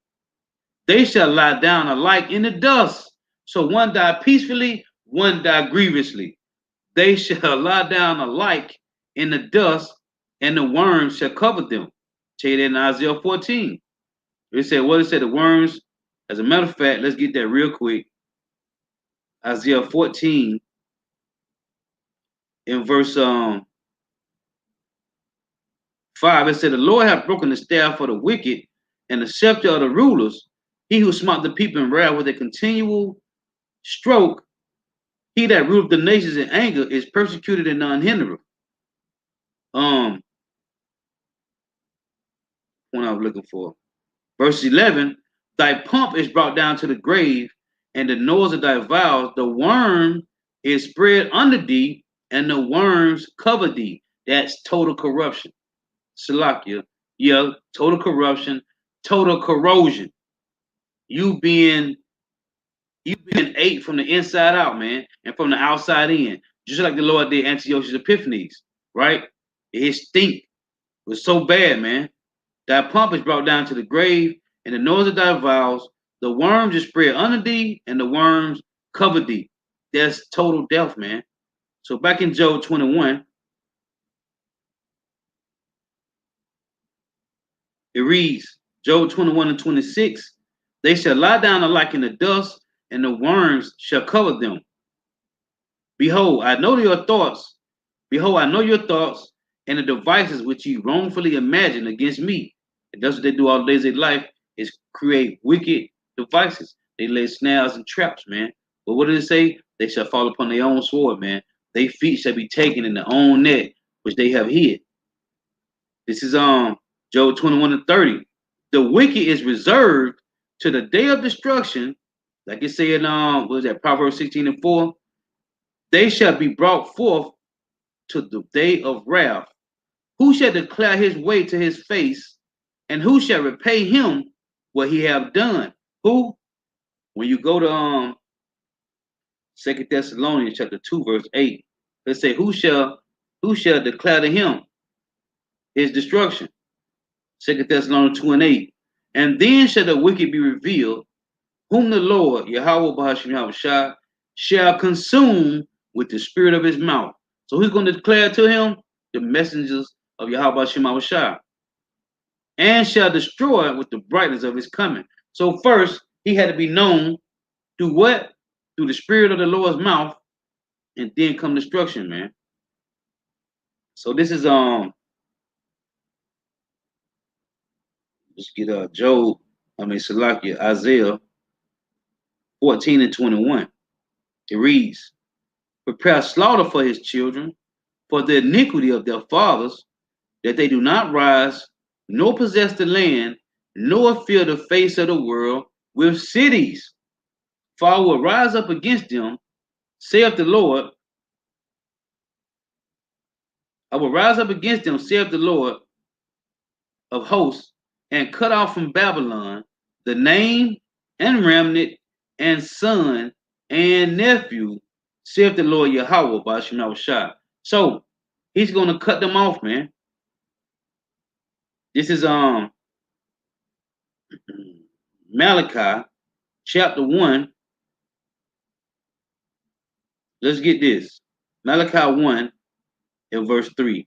They shall lie down alike in the dust. So one died peacefully, one died grievously. They shall lie down alike in the dust, and the worms shall cover them. Tell you that in Isaiah 14. It said, what it said, the worms. As a matter of fact, let's get that real quick. Isaiah 14 in verse 5, it said, the Lord hath broken the staff of the wicked and the scepter of the rulers. He who smote the people in wrath with a continual stroke, he that ruleth the nations in anger is persecuted and unhindered. What I was looking for. Verse 11, thy pomp is brought down to the grave, and the noise of thy vows, the worm is spread under thee, and the worms cover thee. That's total corruption. Salakia, yeah, total corruption, total corrosion. You've been ate from the inside out, man, and from the outside in, just like the Lord did Antiochus Epiphanes, right? His stink was so bad, man. Thy pomp is brought down to the grave, and the noise of thy vows, the worms is spread under thee, and the worms cover thee. That's total death, man. So back in Job 21, it reads, Job 21:26, they shall lie down alike in the dust, and the worms shall cover them. Behold, I know your thoughts. Behold, I know your thoughts, and the devices which ye wrongfully imagine against me. And that's what they do all the days of their life, is create wicked devices. They lay snares and traps, man. But what does it say? They shall fall upon their own sword, man. Their feet shall be taken in their own net, which they have hid. This is Job 21:30. The wicked is reserved to the day of destruction, like it said in what was that, Proverbs 16:4. They shall be brought forth to the day of wrath. Who shall declare his way to his face, and who shall repay him what he have done? Who? When you go to 2 Thessalonians chapter 2, verse 8, let's say, who shall declare to him his destruction? 2 Thessalonians 2:8. And then shall the wicked be revealed, whom the Lord, Yahweh Bahashim Yahushua, shall consume with the spirit of his mouth. So who's going to declare to him? The messengers of Yahweh Bahashim Yahushua. And shall destroy with the brightness of his coming. So first, he had to be known through what? Through the spirit of the Lord's mouth, and then come destruction, man. So this is let's get Isaiah 14:21. It reads, prepare slaughter for his children, for the iniquity of their fathers, that they do not rise, nor possess the land, nor fill the face of the world with cities. For I will rise up against them, saith the Lord, I will rise up against them, saith the Lord of hosts, and cut off from Babylon the name and remnant and son and nephew, saith the Lord Yahweh by Shema Shah. So he's gonna cut them off, man. This is Malachi chapter 1. Let's get this. Malachi 1 and verse 3.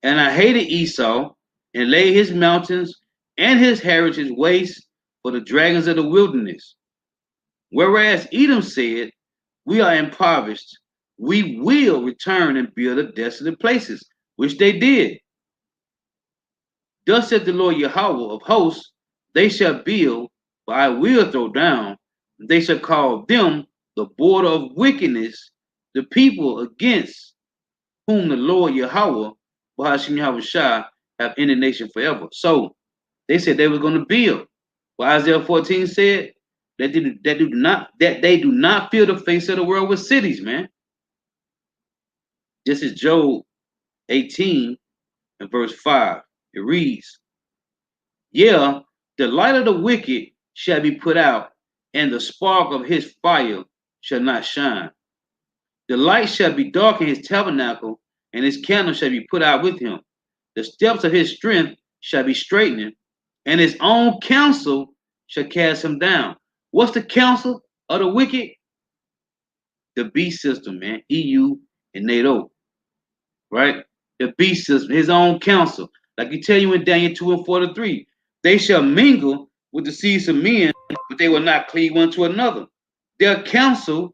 And I hated Esau and laid his mountains and his heritage waste for the dragons of the wilderness. Whereas Edom said, we are impoverished, we will return and build the desolate places, which they did. Thus said the Lord Yahweh of hosts, they shall build, but I will throw down. They shall call them the border of wickedness, the people against whom the Lord Yahweh, Bahashim Yahweh Shah, have indignation forever. So they said they were going to build. Well, Isaiah 14 said that they do not fill the face of the world with cities, man. This is Job 18 and verse 5. It reads, yeah, the light of the wicked shall be put out, and the spark of his fire shall not shine. The light shall be dark in his tabernacle, and his candle shall be put out with him. The steps of his strength shall be straightening, and his own counsel shall cast him down. What's the counsel of the wicked? The beast system, man. EU and NATO, right? The beast system, his own counsel. Like he tell you in Daniel 2 and 43, they shall mingle with the seeds of men, but they will not cleave one to another. Their counsel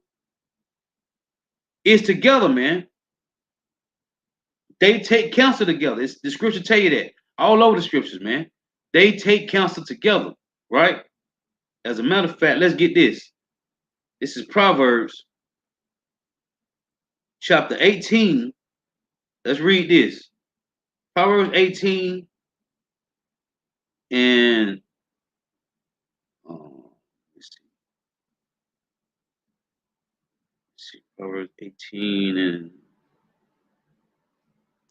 is together, man. They take counsel together. The scripture tell you that. All over the scriptures, man. They take counsel together, right? As a matter of fact, let's get this. This is Proverbs chapter 18. Let's read this. Proverbs 18 and let's see. Proverbs 18 and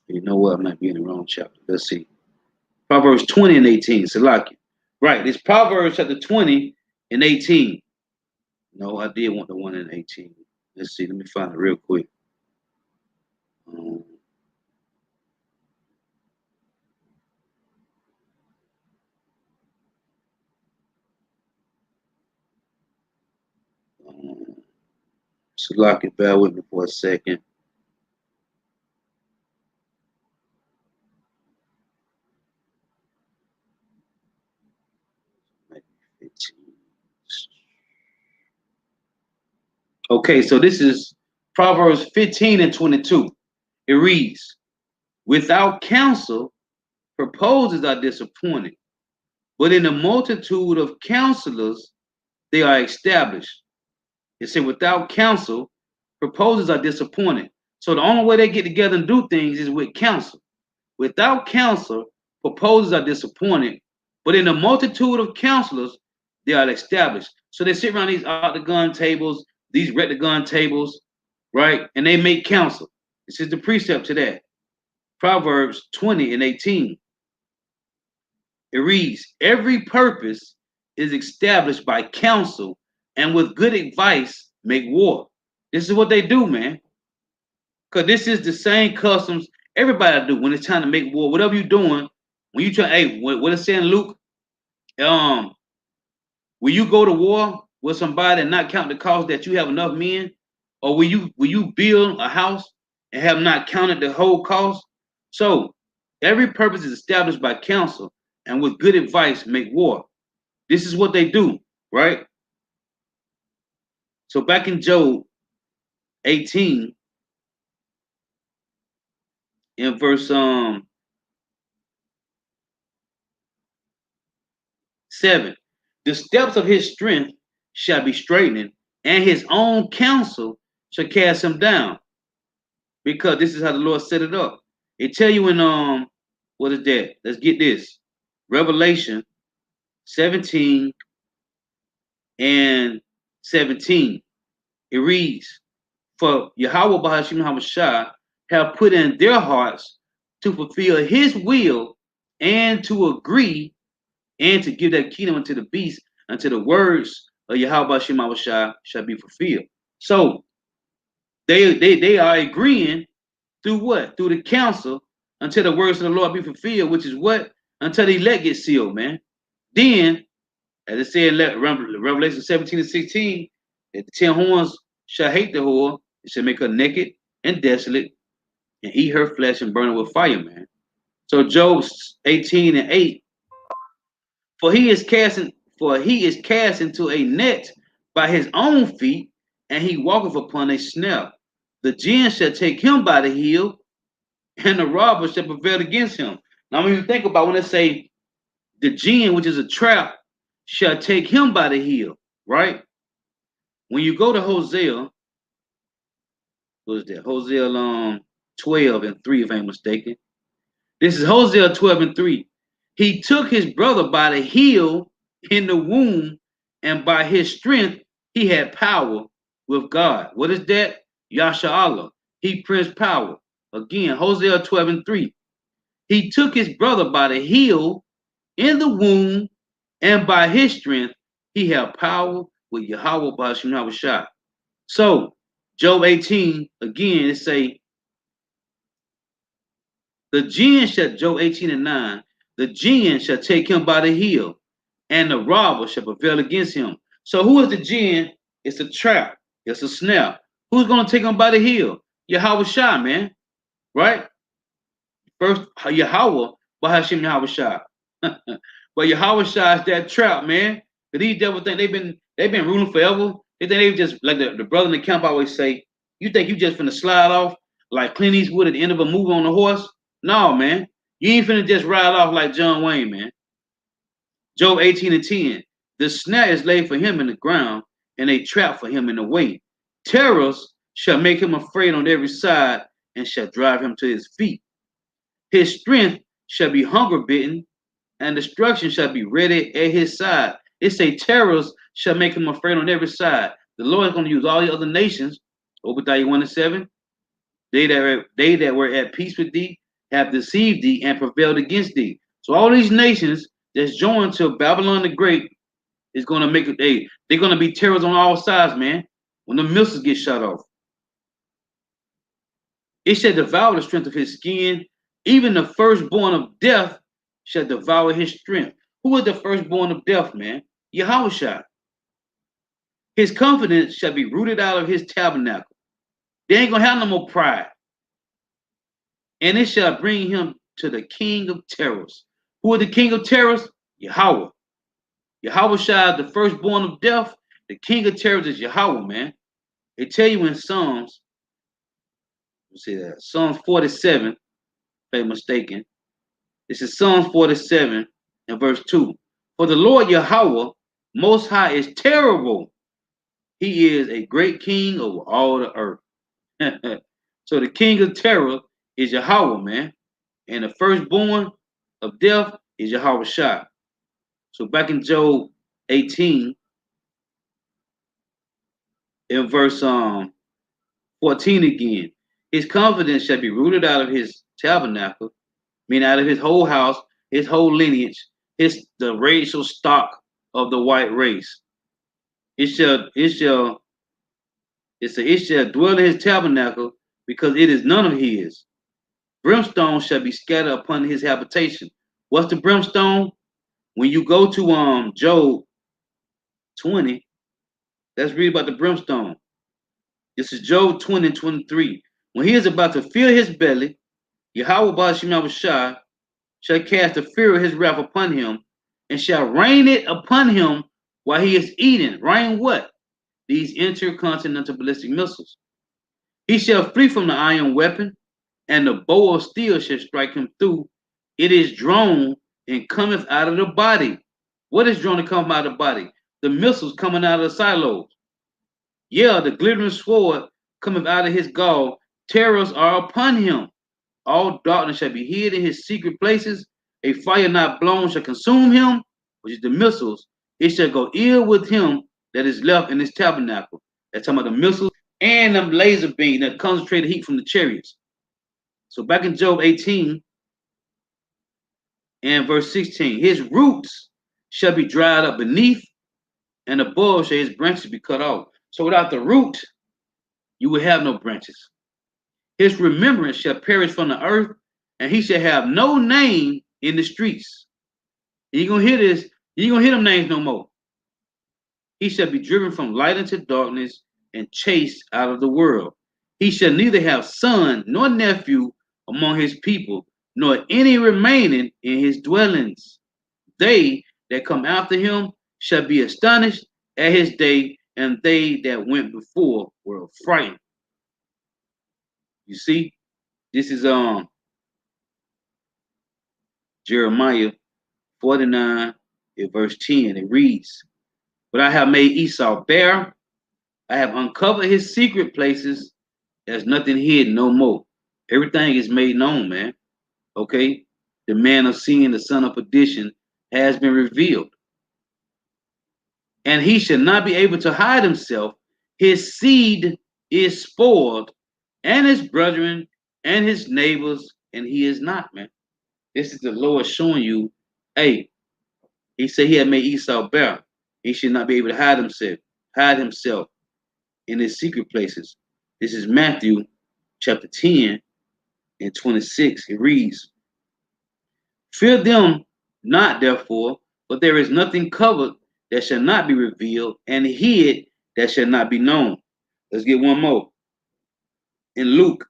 you know what? I might be in the wrong chapter. Let's see. Proverbs 20 and 18. Salaki. Right. It's Proverbs chapter 20 and 18. No, I did want the one in 18. Let's see. Let me find it real quick. Salaki, bear with me for a second. Okay, so this is Proverbs 15 and 22. It reads, without counsel, proposals are disappointed, but in the multitude of counselors, they are established. It said, without counsel, proposals are disappointed. So the only way they get together and do things is with counsel. Without counsel, proposals are disappointed, but in the multitude of counselors, they are established. So they sit around these octagon tables, these rectagon tables, right? And they make counsel. This is the precept to that. Proverbs 20 and 18. It reads, every purpose is established by counsel, and with good advice make war. This is what they do, man. Because this is the same customs everybody do when it's time to make war. Whatever you're doing, when you try, hey, what it's saying, Luke, will you go to war with somebody and not count the cost that you have enough men? Or will you build a house and have not counted the whole cost? So every purpose is established by counsel, and with good advice make war. This is what they do, right? So back in Job 18, in verse 7, the steps of his strength shall be straightening, and his own counsel shall cast him down. Because this is how the Lord set it up. It tell you in what is that? Let's get this. Revelation 17 and 17. It reads, for Yahweh Bahashim Hamashah have put in their hearts to fulfill his will and to agree and to give that kingdom unto the beast until the words of Yahweh Shema shall be fulfilled. So they are agreeing through what? Through the council until the words of the Lord be fulfilled, which is what? Until the elect get sealed, man. Then, as it said in Revelation 17 and 16, that the 10 horns shall hate the whore, and shall make her naked and desolate, and eat her flesh and burn her with fire, man. So Job 18 and 8, for he is cast into a net by his own feet, and he walketh upon a snare. The jinn shall take him by the heel, and the robber shall prevail against him. Now, when you think about when they say the jinn, which is a trap, shall take him by the heel, right? When you go to Hosea, what is that? Hosea 12 and 3, if I'm mistaken. This is Hosea 12 and 3. He took his brother by the heel in the womb, and by his strength he had power with God. What is that? Yasha Allah. He prince power. Again, Hosea 12 and 3. He took his brother by the heel in the womb, and by his strength he had power with Yahweh Ba'ashim Havashah. So, Job 18, again, it say, the jinn shall, Job 18 and 9, the jinn shall take him by the heel, and the robber shall prevail against him. So who is the jinn? It's a trap. It's a snare. Who's going to take him by the heel? Yahweh Shah, man. Right? First, Yahweh, Bahashim Yahweh Shah. But Yahweh Shah is that trap, man. Because these devils think they've been ruling forever. They think they just, like the brother in the camp always say, you think you just finna slide off like Clint Eastwood at the end of a movie on a horse? No, man. You ain't finna just ride off like John Wayne, man. Job 18 and 10. The snare is laid for him in the ground, and a trap for him in the way. Terrors shall make him afraid on every side, and shall drive him to his feet. His strength shall be hunger bitten, and destruction shall be ready at his side. It say terrors shall make him afraid on every side. The Lord is going to use all the other nations. Obadiah 1 and 7. They that were at peace with thee have deceived thee and prevailed against thee. So all these nations that's joined to Babylon the Great is going to make it. They're going to be terrors on all sides, man. When the missiles get shot off, it shall devour the strength of his skin. Even the firstborn of death shall devour his strength. Who is the firstborn of death, man? Yahushua. His confidence shall be rooted out of his tabernacle. They ain't gonna have no more pride. And it shall bring him to the king of terrors. Who is the king of terrors? Yahweh. Yahushua, the firstborn of death. The king of terrors is Yahweh, man. They tell you in Psalms, let's see that, Psalms 47, if I'm mistaken. This is Psalms 47 and verse 2. For the Lord Yahweh, most high, is terrible. He is a great king over all the earth. So the king of terror is Yahweh, man. And the firstborn of death is Yahweh Shah. So back in Job 18, in verse 14 again, his confidence shall be rooted out of his tabernacle, meaning out of his whole house, his whole lineage, the racial stock of the white race. It shall dwell in his tabernacle, because it is none of his. Brimstone shall be scattered upon his habitation. What's the brimstone? When you go to Job 20, let's read about the brimstone. This is Job 20 and 23. When he is about to fill his belly, Yahweh Ba'ashim Shah shall cast the fear of his wrath upon him, and shall rain it upon him while he is eating. Rain what? These intercontinental ballistic missiles. He shall flee from the iron weapon, and the bow of steel shall strike him through. It is drawn and cometh out of the body. What is drawn to come out of the body? The missiles coming out of the silos. Yeah, the glittering sword cometh out of his gall. Terrors are upon him. All darkness shall be hid in his secret places. A fire not blown shall consume him, which is the missiles. It shall go ill with him that is left in his tabernacle. That's talking about the missiles and them laser beam that concentrated heat from the chariots. So back in Job 18, And verse 16, his roots shall be dried up beneath, and above shall his branches be cut off. So without the root, you will have no branches. His remembrance shall perish from the earth, and he shall have no name in the streets. You ain't gonna hear this. You ain't gonna hear them names no more. He shall be driven from light into darkness and chased out of the world. He shall neither have son nor nephew among his people, nor any remaining in his dwellings. They that come after him shall be astonished at his day, and they that went before were frightened. You see, this is Jeremiah 49 in verse 10. It reads, but I have made Esau bare, I have uncovered his secret places. There's nothing hidden no more. Everything is made known, man. Okay? The man of sin, the son of perdition, has been revealed. And he shall not be able to hide himself. His seed is spoiled, and his brethren, and his neighbors, and he is not, man. This is the Lord showing you, hey, he said he had made Esau bare. He should not be able to hide himself in his secret places. This is Matthew chapter 10 and 26. It reads, fear them not, therefore, but there is nothing covered that shall not be revealed, and hid that shall not be known. Let's get one more. In Luke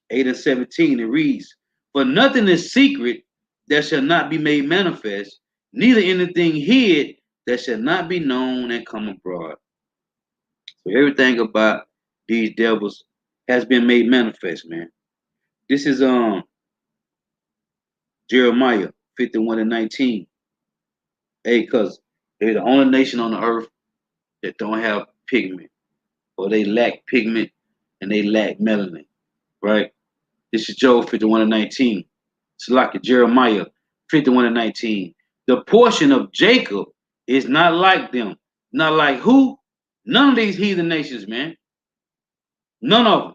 8 and 17, it reads, for nothing is secret that shall not be made manifest, neither anything hid that shall not be known and come abroad. So everything about these devils has been made manifest, man. This is Jeremiah 51 and 19. Hey, because they're the only nation on the earth that don't have pigment, or they lack pigment and they lack melanin, right? This is Job 51 and 19. It's like Jeremiah 51 and 19. The portion of Jacob is not like them. Not like who? None of these heathen nations, man. None of them.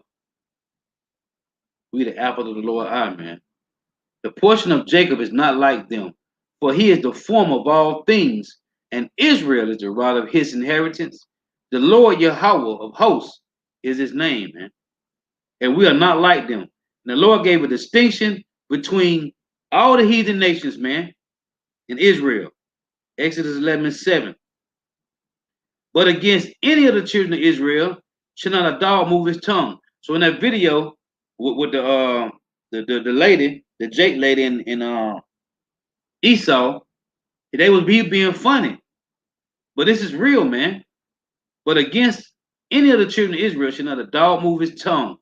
We the apple of the Lord's eye, man. The portion of Jacob is not like them, for he is the form of all things, and Israel is the rod of his inheritance. The Lord Yahweh of hosts is his name, man. And we are not like them. And the Lord gave a distinction between all the heathen nations, man, and Israel. Exodus 11 and 7. But against any of the children of Israel shall not a dog move his tongue. So in that video with the lady, the Jake lady in Esau, they was being funny. But this is real, man. But against any of the children of Israel shall not a dog move his tongue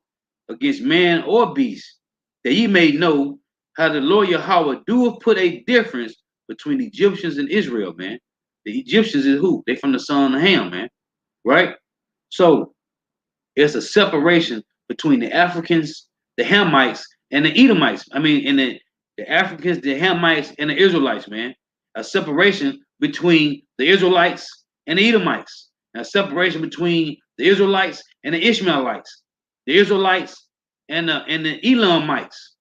against man or beast, that ye may know how the Lord Yahweh doeth put a difference between Egyptians and Israel, man. The Egyptians is who? They from the son of Ham, man. Right? So it's a separation between the Africans, the Hamites, and the Edomites. I mean, and the Africans, the Hamites, and the Israelites, man. A separation between the Israelites and the Edomites. A separation between the Israelites and the Ishmaelites. The Israelites and the Elamites.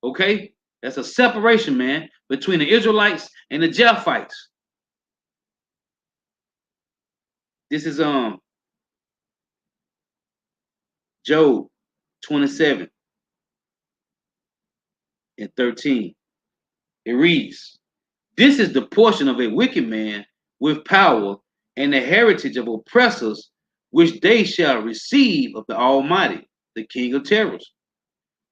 Okay? That's a separation, man, between the Israelites and the Japhites. This is Job 27 and 13. It reads, this is the portion of a wicked man with power, and the heritage of oppressors, which they shall receive of the Almighty, the King of terrors.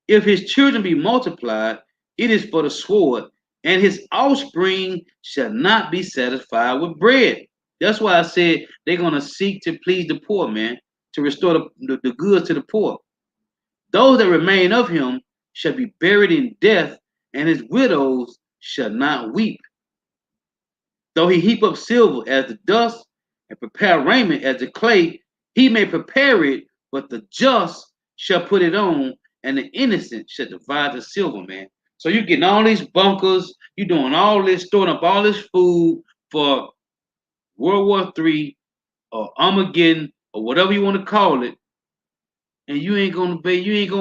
If his children be multiplied, it is for the sword, and his offspring shall not be satisfied with bread. That's why I said they're going to seek to please the poor, man, to restore the goods to the poor. Those that remain of him shall be buried in death, and his widows shall not weep. Though he heap up silver as the dust, and prepare raiment as the clay, he may prepare it, but the just shall put it on, and the innocent shall divide the silver, man. So you're getting all these bunkers, you're doing all this, storing up all this food for World War III or Armageddon or whatever you want to call it, and you ain't gonna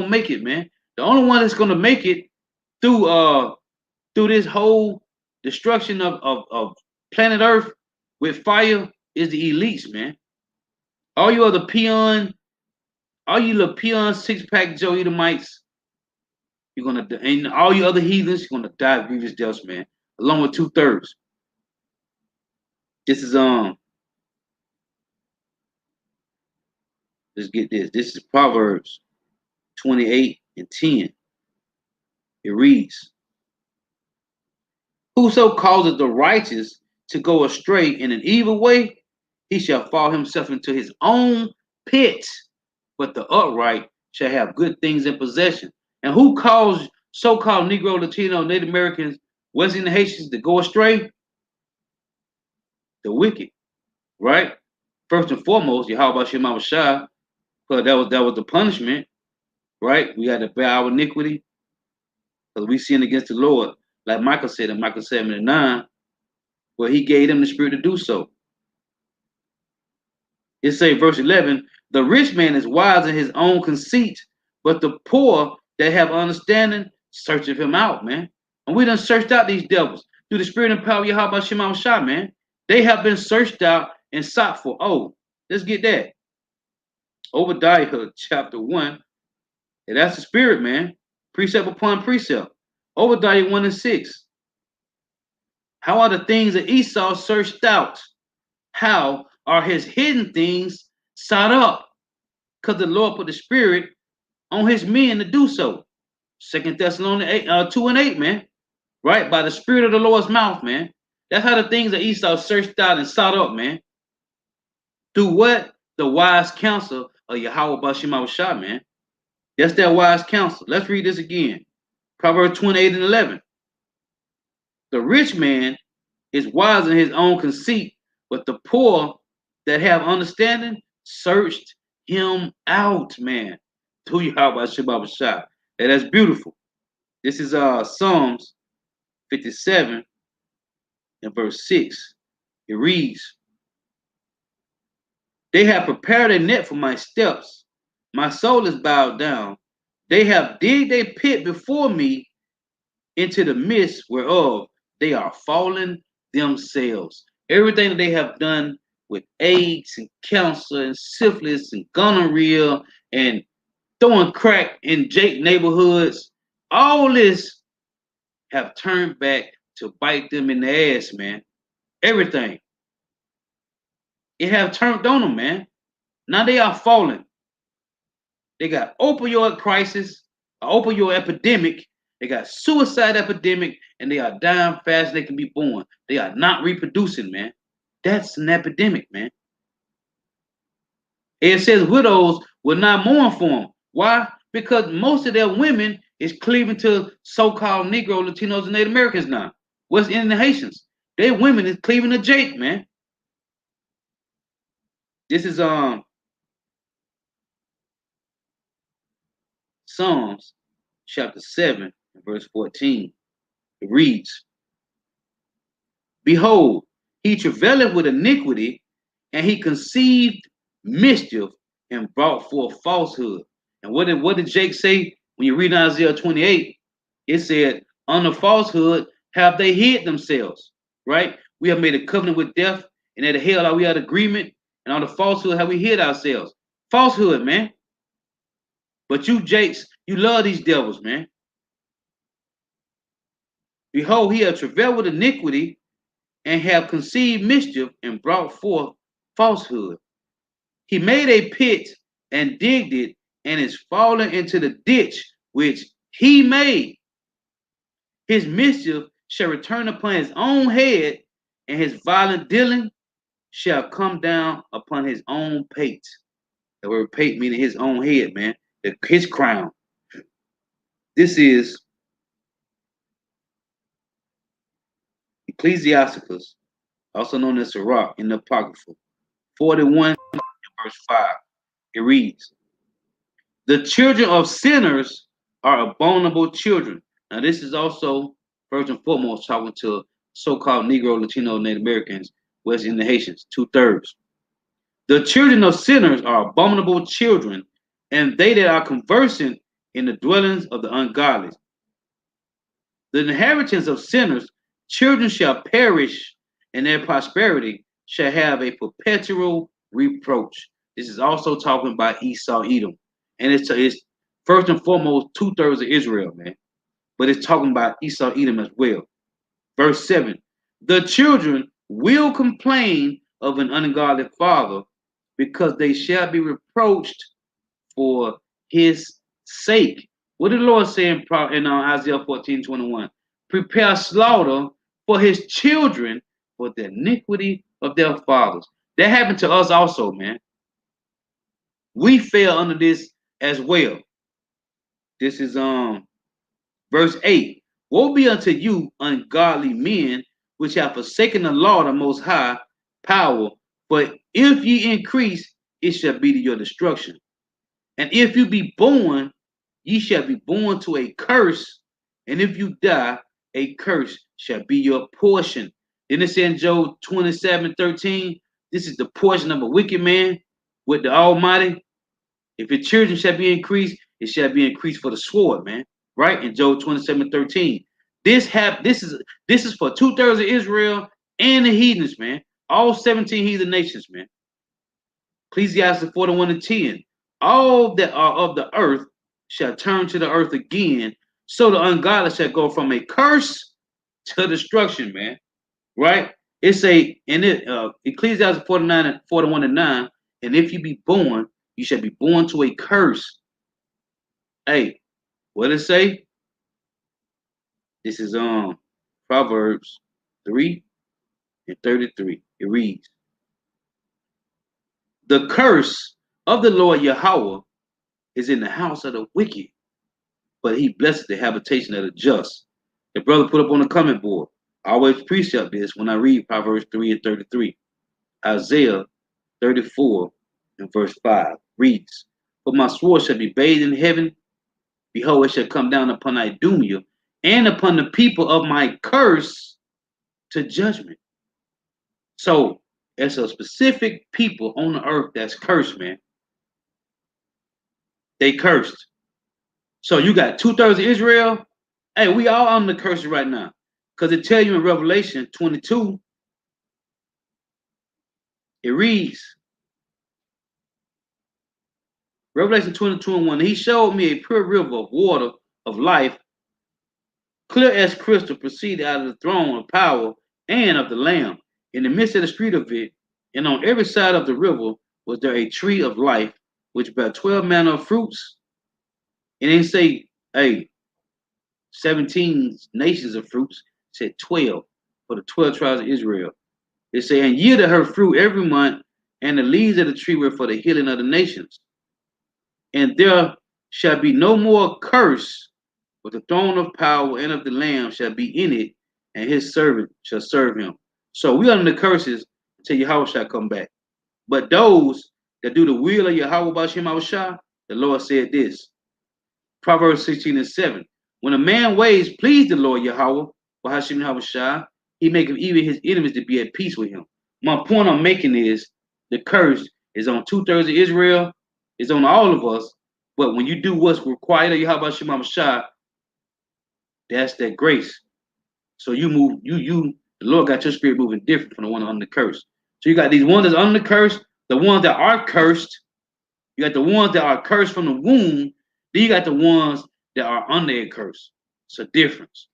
make it, man. The only one that's gonna make it through through this whole destruction of planet Earth with fire is the elites, man. All you other peon, all you little peon six-pack Joe Edomites, you're gonna, and all you other heathens, you're gonna die grievous deaths, man, along with 2/3. This is let's get this. This is Proverbs 28:10. It reads, "Whoso causes the righteous to go astray in an evil way, he shall fall himself into his own pit, but the upright shall have good things in possession." And who calls so-called Negro, Latino, Native Americans, West Indian Haitians to go astray? The wicked, right? First and foremost, Yahweh Shema Shah, because that was the punishment, right? We had to bear our iniquity because we sinned against the Lord, like Michael said in Michael 7:9, where he gave them the spirit to do so. It say, verse 11, "The rich man is wise in his own conceit, but the poor that have understanding searcheth him out," man. And we done searched out these devils through the spirit and power of Yahweh Shema Shah, man. They have been searched out and sought for. Oh, let's get that. Obadiah chapter 1. And that's the spirit, man. Precept upon precept. Obadiah 1:6. "How are the things of Esau searched out? How are his hidden things sought up? Because the Lord put the spirit on his men to do so." 2 Thessalonians 2:8, man. Right? By the spirit of the Lord's mouth, man. That's how the things of Esau searched out and sought up, man. Through what? The wise counsel of Yahweh Bashima Shah, man. That's that wise counsel. Let's read this again. Proverbs 28:11. "The rich man is wise in his own conceit, but the poor that have understanding searched him out," man. Through Yahweh Bashima Shah. And that's beautiful. This is Psalms 57 and verse 6. It reads, "They have prepared a net for my steps. My soul is bowed down. They have digged a pit before me, into the midst whereof they are fallen themselves." Everything that they have done with AIDS and cancer and syphilis and gonorrhea and throwing crack in Jake neighborhoods, all this have turned back to bite them in the ass, man. Everything. It have turned on them, man. Now they are falling. They got opioid crisis, an opioid epidemic. They got suicide epidemic, and they are dying fast. They can be born. They are not reproducing, man. That's an epidemic, man. It says widows will not mourn for them. Why? Because most of their women is cleaving to so-called Negro, Latinos, and Native Americans now. West Indian Haitians. Their women is cleaving to Jake, man. This is Psalms chapter 7 verse 14. It reads, "Behold, he travaileth with iniquity, and he conceived mischief and brought forth falsehood." And what did Jake say when you read Isaiah 28? It said, "Under falsehood have they hid themselves," right? We have made a covenant with death, and at hell we had agreement, and on the falsehood have we hid ourselves. Falsehood, man. But you, Jakes, you love these devils, man. "Behold, he hath travailed with iniquity, and have conceived mischief, and brought forth falsehood. He made a pit and digged it, and is fallen into the ditch which he made. His mischief shall return upon his own head, and his violent dealing shall come down upon his own pate." The word pate meaning his own head, man. His crown. This is Ecclesiasticus, also known as Sirach in the Apocrypha, 41 verse 5. It reads, "The children of sinners are abominable children." Now this is also first and foremost talking to so-called Negro, Latino, Native Americans, West Indian Haitians, 2/3. "The children of sinners are abominable children, and they that are conversant in the dwellings of the ungodly. The inheritance of sinners, children shall perish, and their prosperity shall have a perpetual reproach. This is also talking about Esau, Edom. And it's first and foremost 2/3 of Israel, man. But it's talking about Esau, Edom as well. Verse 7, the children will complain of an ungodly father because they shall be reproached for his sake. What did the Lord say in Isaiah 14:21? Prepare slaughter for his children for the iniquity of their fathers. That happened to us also, man. We fell under this as well. This is verse 8. Woe be unto you, ungodly men, which have forsaken the law of the Most High power. But if ye increase, it shall be to your destruction. And if you be born, ye shall be born to a curse. And if you die, a curse shall be your portion. Then it says in Job 27:13, this is the portion of a wicked man with the Almighty. If your children shall be increased, it shall be increased for the sword, man. Right? In Job 27:13. This is for 2/3 of Israel and the heathens, man. All 17 heathen nations, man. Ecclesiastes 41:10. All that are of the earth shall turn to the earth again, so the ungodly shall go from a curse to destruction, man. Right? It's Ecclesiastes 41:9. And if you be born, you shall be born to a curse. Hey, what did it say? This is Proverbs 3:33. It reads, the curse of the Lord Yahweh is in the house of the wicked, but he blesses the habitation of the just. The brother put up on the comment board. I always precept this when I read Proverbs 3:33. Isaiah 34 and verse 5 reads, for my sword shall be bathed in heaven. Behold, it shall come down upon Idumea and upon the people of my curse to judgment. So it's a specific people on the earth that's cursed, man. They cursed. So you got 2/3 of Israel. Hey, we all under the curse right now. Because it tells you in Revelation 22, it reads, Revelation 22:1, he showed me a pure river of water of life, clear as crystal, proceeded out of the throne of power and of the Lamb. In the midst of the street of it, and on every side of the river, was there a tree of life, which bare 12 manner of fruits. And then say, hey, 17 nations of fruits, it said 12 for the 12 tribes of Israel. It said, and yielded her fruit every month, and the leaves of the tree were for the healing of the nations. And there shall be no more curse, but the throne of power and of the Lamb shall be in it, and his servant shall serve him. So we are under the curses until Yahweh shall come back. But those that do the will of Yahweh B'Shem Yahushua, the Lord said this. Proverbs 16:7. When a man ways please the Lord Yahweh B'Shem Yahushua, he maketh even his enemies to be at peace with him. My point I'm making is the curse is on 2/3 of Israel, it's on all of us. But when you do what's required of Yahweh B'Shem Yahushua, that's that grace. So you move, the Lord got your spirit moving different from the one under the curse. So you got these ones that's under the curse, the ones that are cursed. You got the ones that are cursed from the womb. Then you got the ones that are under a curse. It's a difference.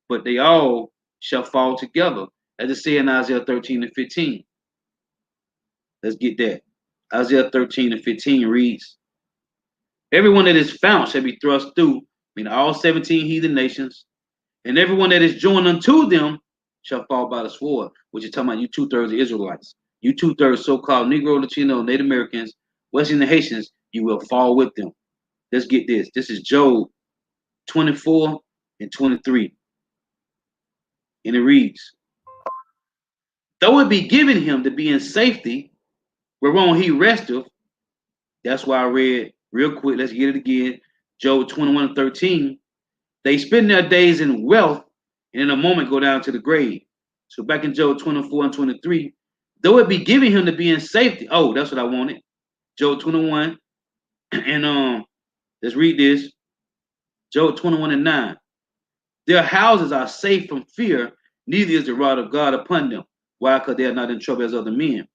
But they all shall fall together, as it says in Isaiah 13:15. Let's get that. Isaiah 13:15 reads, everyone that is found shall be thrust through, meaning all 17 heathen nations, and everyone that is joined unto them shall fall by the sword, which is talking about you 2/3 of Israelites. You 2/3 so-called Negro, Latino, Native Americans, West Indian Haitians, you will fall with them. Let's get this. This is Job 24:23. And it reads, though it be given him to be in safety, whereon he resteth. That's why I read real quick. Let's get it again. Job 21:13. They spend their days in wealth, and in a moment go down to the grave. So back in Job 24:23, though it be given him to be in safety. Oh, that's what I wanted. Job 21. And let's read this. Job 21:9. Their houses are safe from fear, neither is the rod of God upon them. Why? Because they are not in trouble as other men.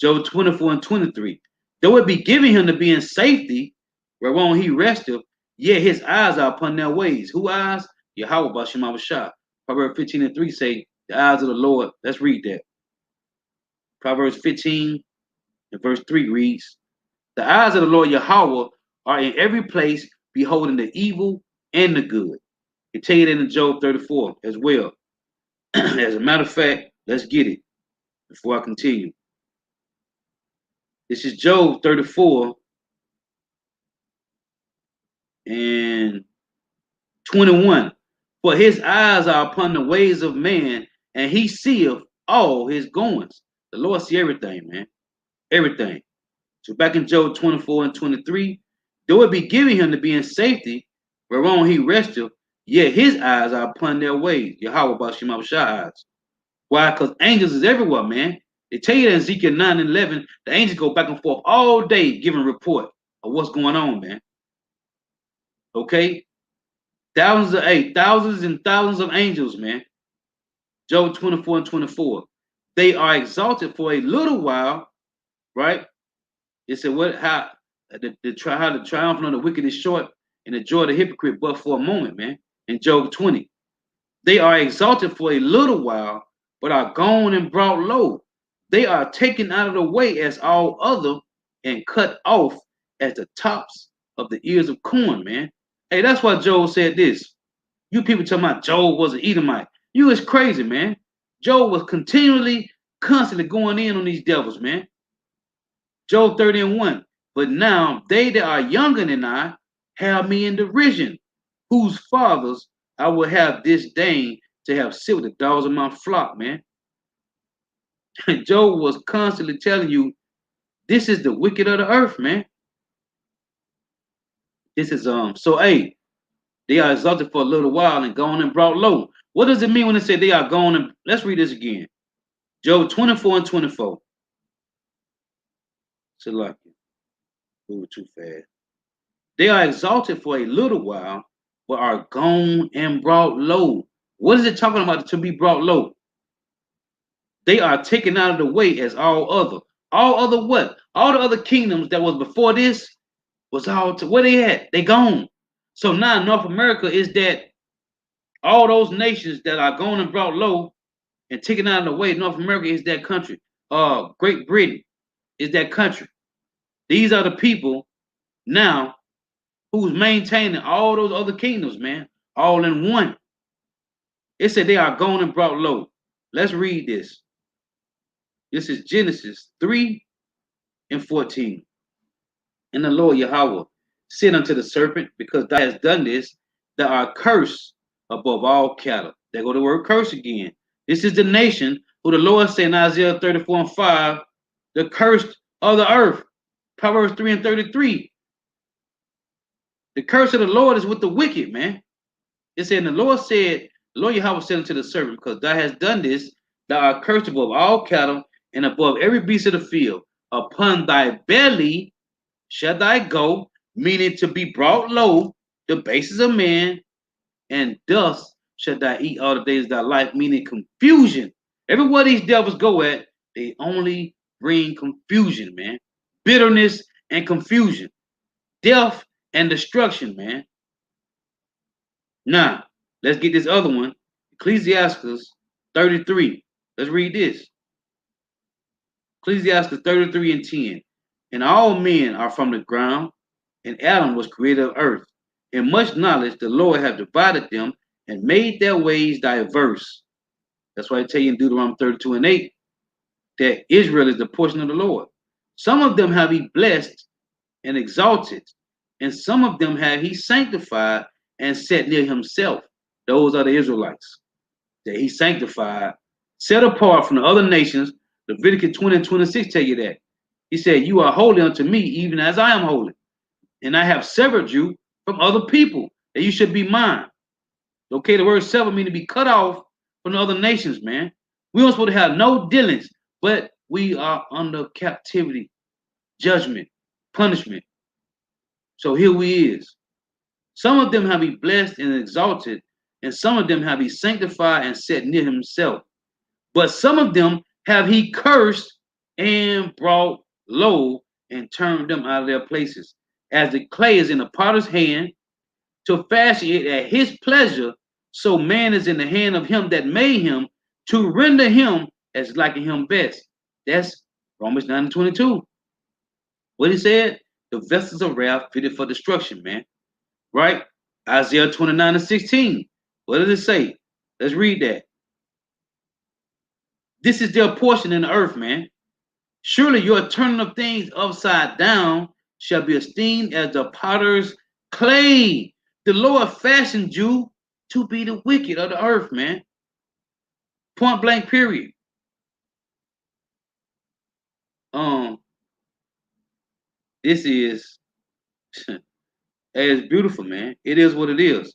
Job 24:23. Though it be given him to be in safety, whereon he resteth, yet his eyes are upon their ways. Who eyes? Yahweh Bashem Abashah. Proverbs 15:3 say, the eyes of the Lord. Let's read that. Proverbs 15 and verse 3 reads, the eyes of the Lord Yahweh are in every place, beholding the evil and the good. You tell you that in Job 34 as well. As a matter of fact, let's get it before I continue. This is Job 34 and 21. For his eyes are upon the ways of man, and he seeth all his goings. The Lord see everything, man. Everything. So back in Job 24 and 23, though it be given him to be in safety, whereon he resteth, yet his eyes are upon their ways. Yahweh Bashem Abashah eyes. Why? Because angels is everywhere, man. They tell you that in Ezekiel 9 and 11, the angels go back and forth all day giving report of what's going on, man. Okay? Thousands and thousands of angels, man. Job 24 and 24. They are exalted for a little while, right? It said, how the triumph of the wicked is short, and the joy of the hypocrite but for a moment, man. In Job 20. They are exalted for a little while, but are gone and brought low. They are taken out of the way as all other and cut off as the tops of the ears of corn, man. Hey, that's why Job said this. You people talking about Job was an Edomite. You is crazy, man. Job was constantly going in on these devils, man. Job 30 and 1. But now they that are younger than I have me in derision, whose fathers I will have disdain to have sit with the dogs of my flock, man. Job was constantly telling you, this is the wicked of the earth, man. This is so hey, they are exalted for a little while and gone and brought low. What does it mean when it say they are gone and let's read this again. Job 24 and 24. Select it. Move too fast. They are exalted for a little while, but are gone and brought low. What is it talking about to be brought low? They are taken out of the way as all other. All other what? All the other kingdoms that was before this was all to where they at? They gone. So now North America is that all those nations that are gone and brought low and taken out of the way. North America is that country. Great Britain is that country. These are the people now who's maintaining all those other kingdoms, man, all in one. It said they are gone and brought low. Let's read this. This is Genesis 3 and 14. And the Lord Yahweh said unto the serpent, because thou hast done this, thou art cursed above all cattle. There go the word curse again. This is the nation who the Lord said in Isaiah 34 and 5, the cursed of the earth. Proverbs 3 and 33. The curse of the Lord is with the wicked, man. It said, and the Lord Yahweh said unto the serpent, because thou hast done this, thou art cursed above all cattle and above every beast of the field. Upon thy belly shall thy go, meaning to be brought low, the basis of man, and dust shall thou eat all the days of thy life, meaning confusion. Everywhere these devils go at, they only bring confusion, man. Bitterness and confusion. Death and destruction, man. Now, let's get this other one. Ecclesiastes 33. Let's read this. Ecclesiastes 33 and 10. And all men are from the ground, and Adam was created of earth. In much knowledge the Lord hath divided them and made their ways diverse. That's why I tell you in Deuteronomy 32 and 8 that Israel is the portion of the Lord. Some of them have he blessed and exalted, and some of them have he sanctified and set near himself. Those are the Israelites that he sanctified, set apart from the other nations. Leviticus 20 and 26 tell you that. He said, you are holy unto me, even as I am holy. And I have severed you from other people, that you should be mine. Okay, the word sever means to be cut off from the other nations, man. We don't supposed to have no dealings, but we are under captivity, judgment, punishment. So here we is. Some of them have he blessed and exalted, and some of them have he sanctified and set near himself. But some of them have he cursed and brought low and turned them out of their places. As the clay is in the potter's hand to fashion it at his pleasure, so man is in the hand of him that made him to render him as liking him best. That's Romans 9:22. What he said? The vessels of wrath fitted for destruction, man. Right? Isaiah 29:16. What does it say? Let's read that. This is their portion in the earth, man. Surely your turning of things upside down shall be esteemed as the potter's clay. The Lord fashioned you to be the wicked of the earth, man. Point blank, period. This is it's beautiful, man. It is what it is.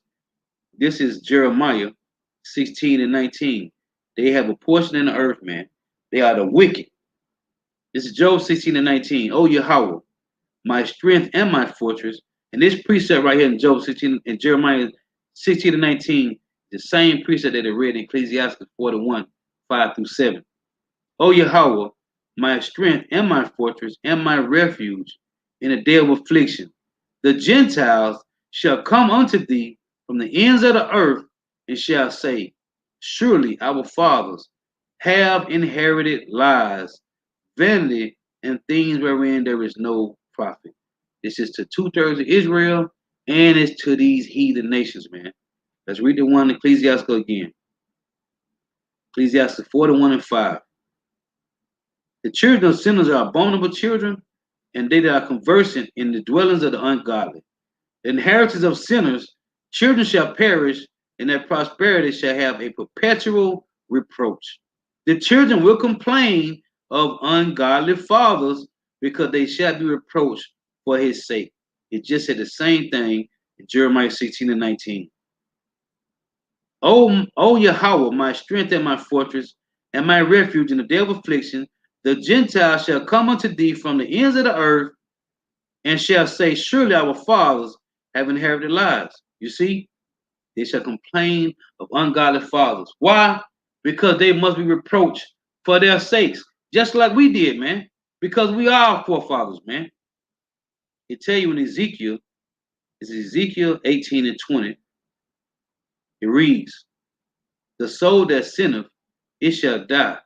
This is Jeremiah 16:19. They have a portion in the earth, man. They are the wicked. This is Job 16:19. Oh, Yahweh, my strength and my fortress. And this precept right here in Job 16 and Jeremiah 16:19, the same precept that they read in Ecclesiastes 41:5-7. Oh, Yahweh, my strength and my fortress and my refuge in a day of affliction. The Gentiles shall come unto thee from the ends of the earth and shall say, surely our fathers have inherited lies, vanity, and things wherein there is no profit. This is to 2/3 of Israel, and it's to these heathen nations, man. Let's read the one in Ecclesiastes again. Ecclesiastes 41:5. The children of sinners are abominable children, and they that are conversant in the dwellings of the ungodly. The inheritance of sinners, children shall perish, and their prosperity shall have a perpetual reproach. The children will complain of ungodly fathers, because they shall be reproached for his sake. It just said the same thing in Jeremiah 16:19. O Yahweh, my strength and my fortress, and my refuge in the day of affliction, the Gentiles shall come unto thee from the ends of the earth, and shall say, surely our fathers have inherited lies. You see, they shall complain of ungodly fathers. Why? Because they must be reproached for their sakes, just like we did, man. Because we are our forefathers, man. It tell you in Ezekiel, it's Ezekiel 18:20. It reads, the soul that sinneth, it shall die.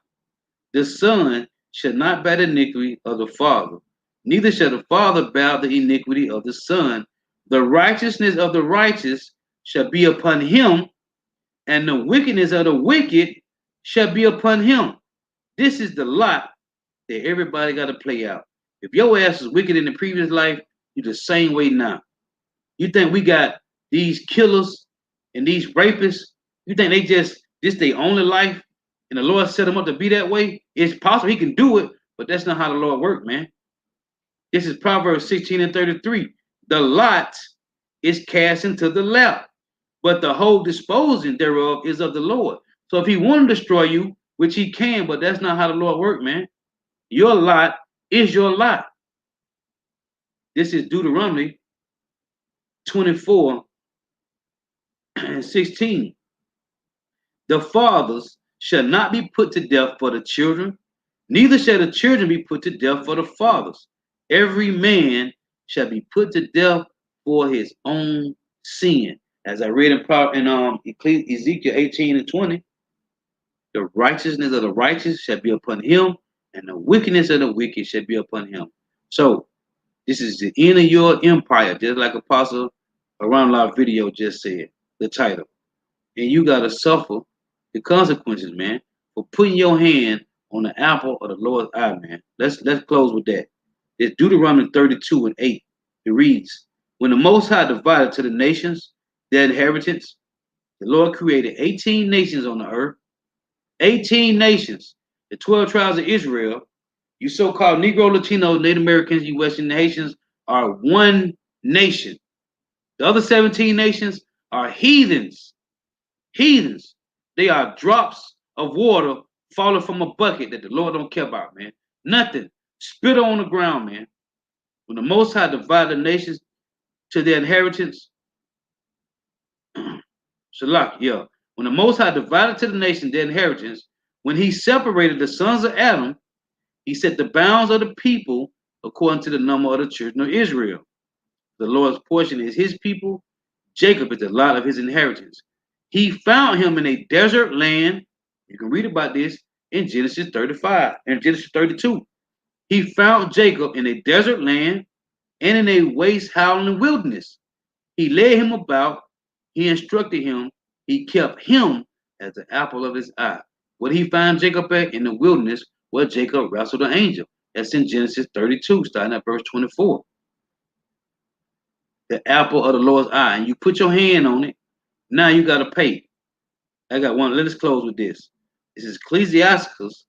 The son shall not bear the iniquity of the father, neither shall the father bear the iniquity of the son. The righteousness of the righteous shall be upon him, and the wickedness of the wicked shall be upon him. This is the lot that everybody got to play out. If your ass was wicked in the previous life, you're the same way now. You think we got these killers and these rapists? You think they just, this their only life, and the Lord set them up to be that way? It's possible he can do it, but that's not how the Lord works, man. This is Proverbs 16:33. The lot is cast into the lap, but the whole disposing thereof is of the Lord. So if he want to destroy you, which he can, but that's not how the Lord works, man. Your lot is your lot. This is Deuteronomy 24:16. The fathers shall not be put to death for the children, neither shall the children be put to death for the fathers. Every man shall be put to death for his own sin. As I read in Ezekiel 18:20, the righteousness of the righteous shall be upon him, and the wickedness of the wicked shall be upon him. So this is the end of your empire, just like Apostle Around Live video just said, the title. And you got to suffer the consequences, man, for putting your hand on the apple of the Lord's eye, man. Let's close with that. It's Deuteronomy 32:8. It reads, when the Most High divided to the nations their inheritance, the Lord created 18 nations on the earth. 18 nations, the 12 tribes of Israel. You so-called Negro, Latino, Native Americans, you Western Haitians are one nation. The other 17 nations are heathens. Heathens. They are drops of water falling from a bucket that the Lord don't care about, man. Nothing. Spit on the ground, man. When the Most High divided the nations to their inheritance, Shalak, yeah. When the Most High divided to the nation their inheritance, when he separated the sons of Adam, he set the bounds of the people according to the number of the children of Israel. The Lord's portion is his people. Jacob is the lot of his inheritance. He found him in a desert land. You can read about this in Genesis 35 and Genesis 32. He found Jacob in a desert land and in a waste howling wilderness. He led him about. He instructed him. He kept him as the apple of his eye. What he found Jacob at in the wilderness, where Jacob wrestled an angel. That's in Genesis 32, starting at verse 24. The apple of the Lord's eye. And you put your hand on it, now you got to pay. I got one. Let us close with this. This is Ecclesiasticus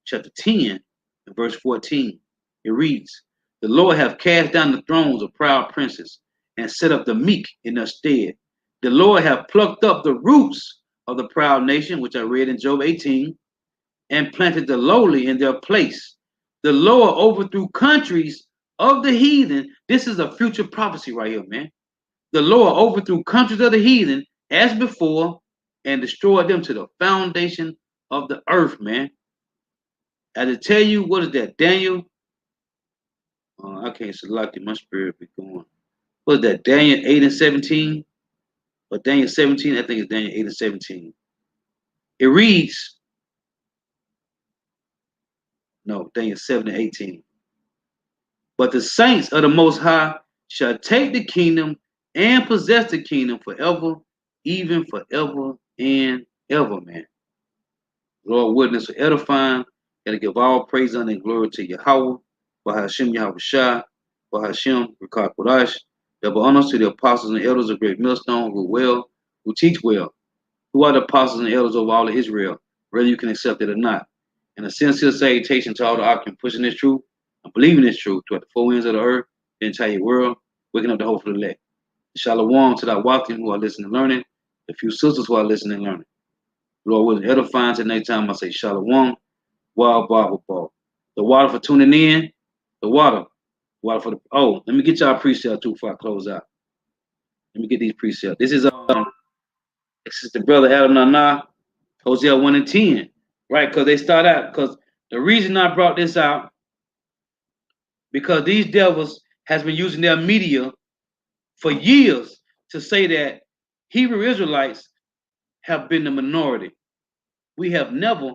chapter 10 and verse 14. It reads, the Lord hath cast down the thrones of proud princes and set up the meek in their stead. The Lord hath plucked up the roots of the proud nation, which I read in Job 18, and planted the lowly in their place. The Lord overthrew countries of the heathen. This is a future prophecy right here, man. The Lord overthrew countries of the heathen as before and destroyed them to the foundation of the earth, man. I to tell you, what is that? Daniel? I can't select it. My spirit be going. What is that? Daniel 8 and 17? Or Daniel 17? I think it's Daniel 8 and 17. It reads, no, Daniel 7 and 18. But the saints of the Most High shall take the kingdom and possess the kingdom forever, even forever and ever, man. Lord, witness for edifying, and to give all praise, honor, and glory to Yahweh, Bahashem Yahweh Shah, Bahashem Rikad Kodash, double honors to the apostles and elders of Great Millstone who teach well, who are the apostles and elders of all of Israel, whether you can accept it or not. And a sincere salutation to all the Akim pushing this truth and believing this truth throughout the four ends of the earth, the entire world, waking up the hope for the elect. Shalom to the Awakim who are listening and learning, the few sisters who are listening and learning. Lord willing, edifying till next time I say Shalom, Wa Ba. The water for tuning in, the water for the, oh, let me get y'all precept too before I close out. Let me get these precepts. This is the brother Adam Nana, Hosea 1 and 10. Right, because they start out, because the reason I brought this out, because these devils has been using their media for years to say that Hebrew Israelites have been the minority. We have never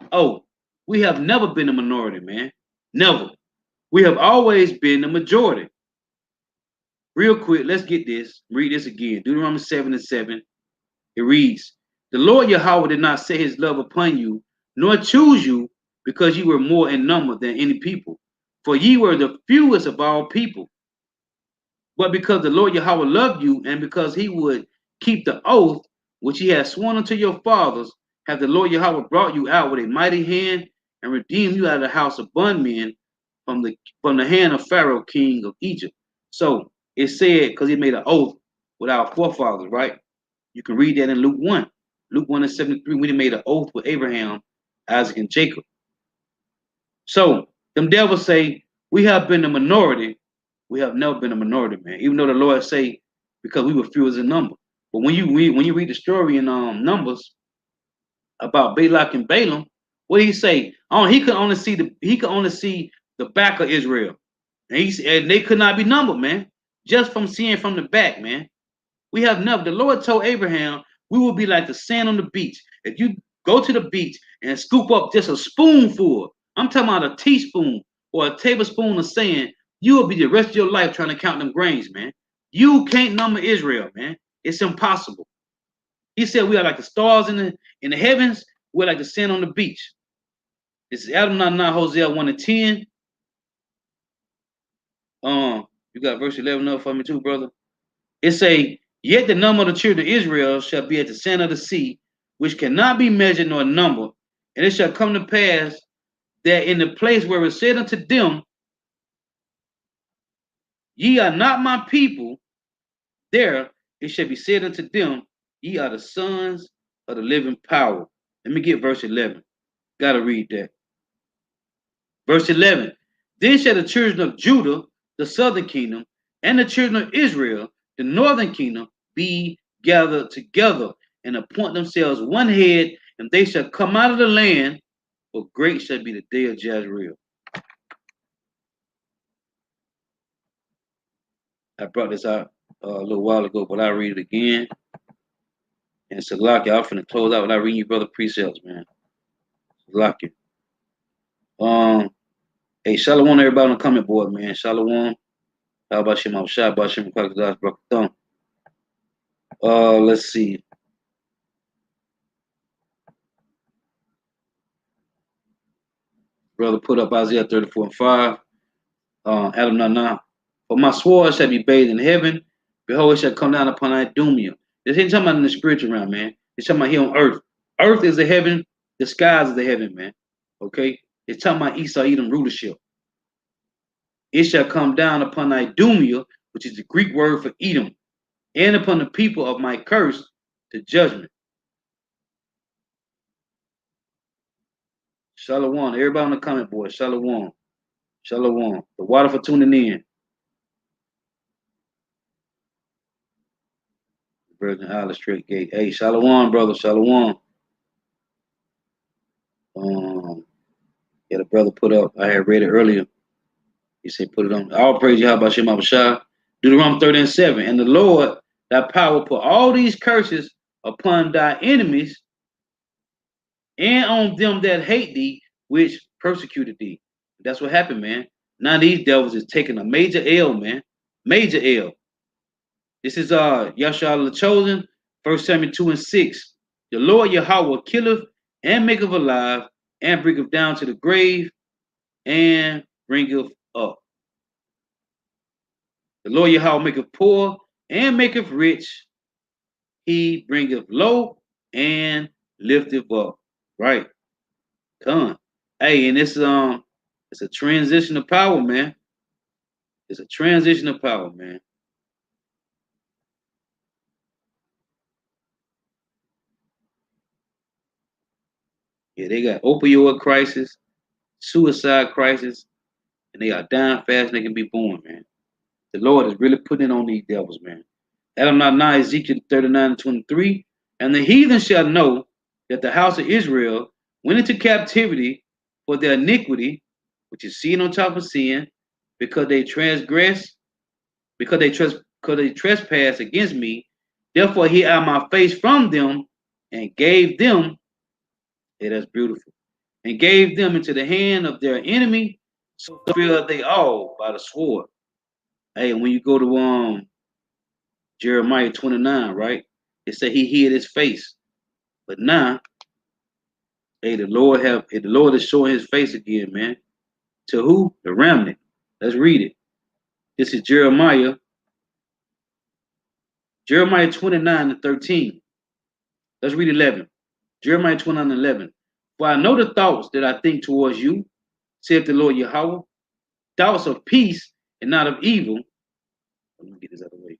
been a minority, man. Never. We have always been the majority. Real quick, let's get this. Read this again. Deuteronomy 7 and 7. It reads, the Lord Yahweh did not set his love upon you, nor choose you, because ye were more in number than any people. For ye were the fewest of all people. But because the Lord Yahweh loved you, and because he would keep the oath which he had sworn unto your fathers, hath the Lord Yahweh brought you out with a mighty hand, and redeemed you out of the house of bondmen from the hand of Pharaoh, king of Egypt. So it said, because he made an oath with our forefathers, right? You can read that in Luke 1. Luke 1 and 73, when he made an oath with Abraham, Isaac, and Jacob. So them devils say, we have been a minority. We have never been a minority, man. Even though the Lord say, because we were few as in number. But when you read the story in Numbers about Balak and Balaam, what did he say? He could only see the back of Israel. And they could not be numbered, man. Just from seeing from the back, man. We have never. The Lord told Abraham, we will be like the sand on the beach. If you go to the beach and scoop up just a spoonful, I'm talking about a teaspoon or a tablespoon of sand, you will be the rest of your life trying to count them grains, man. You can't number Israel, man. It's impossible. He said we are like the stars in the heavens. We're like the sand on the beach. This is Adam Nana, Hosea 1 and 10. You got verse 11 up for me too, brother. It say, yet the number of the children of Israel shall be at the sand of the sea, which cannot be measured nor numbered. And it shall come to pass that in the place where it said unto them, ye are not my people, there it shall be said unto them, ye are the sons of the living power. Let me get verse 11. Gotta read that. Verse 11. Then shall the children of Judah, the southern kingdom, and the children of Israel, the northern kingdom, be gathered together, and appoint themselves one head, and they shall come out of the land, for great shall be the day of Jezreel. I brought this out a little while ago, but I'll read it again. And Salaki, I'm finna close out without reading you brother precepts, man. Salaki. Hey, Shalom, everybody on the comment board, man. Shalom. How about Shem Shah, about Shem Kwakadas, Brakathon? Let's see. Brother put up Isaiah 34:5. Adam Nana. For my sword shall be bathed in heaven. Behold, it shall come down upon Idumea. This ain't talking about in the spiritual realm, man. It's talking about here on earth. Earth is the heaven. The skies is the heaven, man. Okay? It's talking about Esau Edom rulership. It shall come down upon Idumea, which is the Greek word for Edom, and upon the people of my curse to judgment. Shalom. Everybody on the comment board. Shalom. Shalom. The water for tuning in. Virgin Island Straight Gate. Hey, Shalom, brother. Shalom. Yeah, the brother put up. I had read it earlier. He said, put it on. All praise Yahweh Shem Abishai. Deuteronomy 30:7. And the Lord, thy power, put all these curses upon thy enemies and on them that hate thee, which persecuted thee. That's what happened, man. Now these devils is taking a major L, man. Major L. This is Yahshua the Chosen, 1 Samuel 2:6. The Lord Yahweh killeth and maketh alive and bringeth down to the grave and bringeth up. The Lord Yahweh maketh poor and maketh rich. He bringeth low and lifteth up. Right. Come on. Hey, and it's a transition of power, man. It's a transition of power, man. Yeah, they got opioid crisis, suicide crisis, and they are dying fast and they can be born, man. The Lord is really putting it on these devils, man. Adam 9, Ezekiel 39:23. And the heathen shall know that the house of Israel went into captivity for their iniquity, which is sin on top of sin, because they transgress, because they trespass against me. Therefore, hid I my face from them and gave them. Hey, that's beautiful. And gave them into the hand of their enemy, so fell they all by the sword. Hey, when you go to Jeremiah 29, right? It said he hid his face. But now, hey, the Lord is showing his face again, man. To who? The remnant. Let's read it. This is Jeremiah 29:13. Let's read 11. Jeremiah 29:11. For I know the thoughts that I think towards you, saith the Lord Yahweh, thoughts of peace and not of evil. Let me get this out of the way.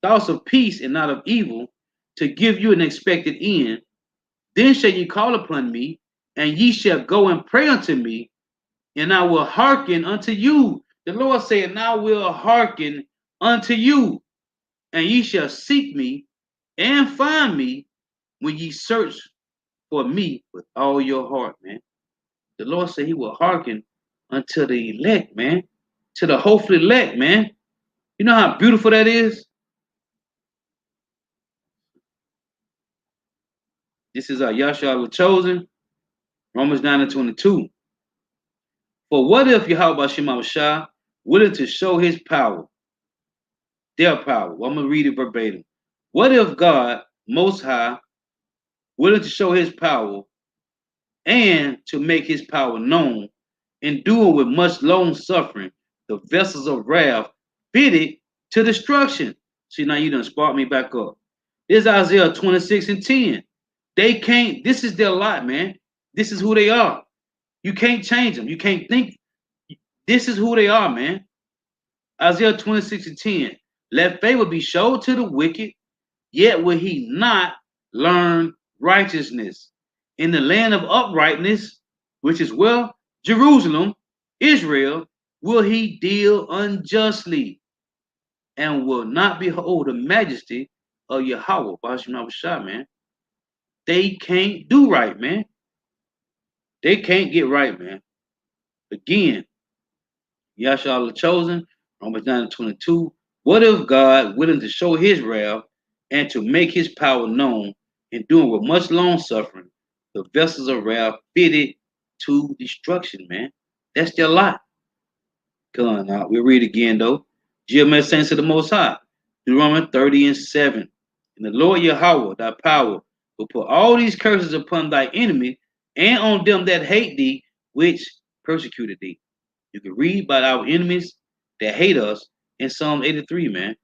Thoughts of peace and not of evil, to give you an expected end. Then shall ye call upon me, and ye shall go and pray unto me, and I will hearken unto you. The Lord said, and I will hearken unto you, and ye shall seek me and find me when ye search for me with all your heart, man. The Lord said he will hearken unto the elect, man, to the hopeful elect, man. You know how beautiful that is? This is our Yahshua the Chosen, Romans 9:22. For what if Yahweh Shem Abishai willing to show his power, their power? Well, I'm going to read it verbatim. What if God, Most High, willing to show his power and to make his power known, enduring with much long suffering, the vessels of wrath fitted to destruction. See, now you done spark me back up. This is Isaiah 26:10. They can't, this is their lot, man. This is who they are. You can't change them. You can't think. This is who they are, man. Isaiah 26:10. Let favor be showed to the wicked, yet will he not learn righteousness. In the land of uprightness, which is well, Jerusalem, Israel, will he deal unjustly, and will not behold the majesty of Yahweh, Bashim Shah, man. They can't do right, man. They can't get right, man. Again, Yahshua the chosen, Romans 9:22. What if God, willing to show his wrath and to make his power known, in doing with much long suffering, the vessels of wrath fitted to destruction, man? That's their lot. Come on now. We'll read again though. GMS saints of the Most High. Deuteronomy 30:7. And the Lord Yahweh, thy power, will put all these curses upon thy enemy and on them that hate thee, which persecuted thee. You can read about our enemies that hate us in Psalm 83, man.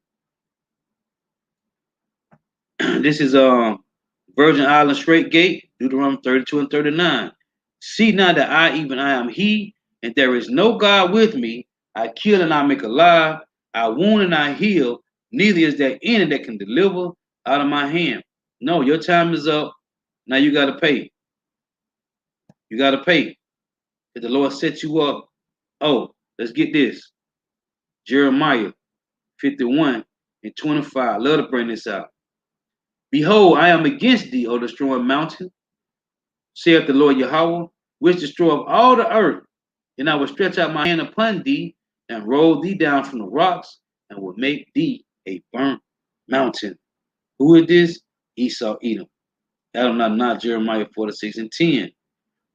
This is Virgin Island Straight Gate, Deuteronomy 32 and 39. See now that I am he, and there is no God with me. I kill and I make alive. I wound and I heal. Neither is there any that can deliver out of my hand. No, your time is up. Now you got to pay. You got to pay. If the Lord set you up. Oh, let's get this. Jeremiah 51 and 25. Love to bring this out. Behold, I am against thee, O destroying mountain, saith the Lord Yahweh, which destroyeth all the earth. And I will stretch out my hand upon thee and roll thee down from the rocks and will make thee a burnt mountain. Who is this? Esau, Edom. Not Jeremiah 46 and 10.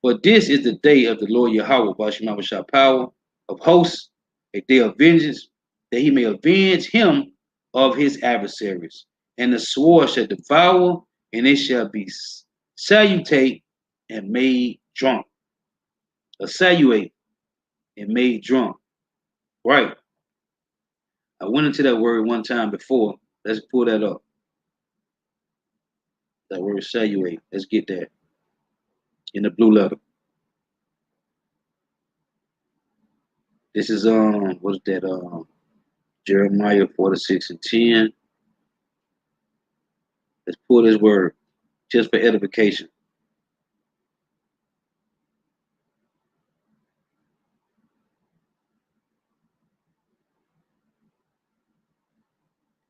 For this is the day of the Lord Yahweh, Bashim power of hosts, a day of vengeance, that he may avenge him of his adversaries. And the sword shall devour, and it shall be salutate and made drunk. Saluate and made drunk. Right. I went into that word one time before. Let's pull that up. That word saluate. Let's get that in the blue letter. This is what is that? Jeremiah 46 and 10. Let's pull this word just for edification.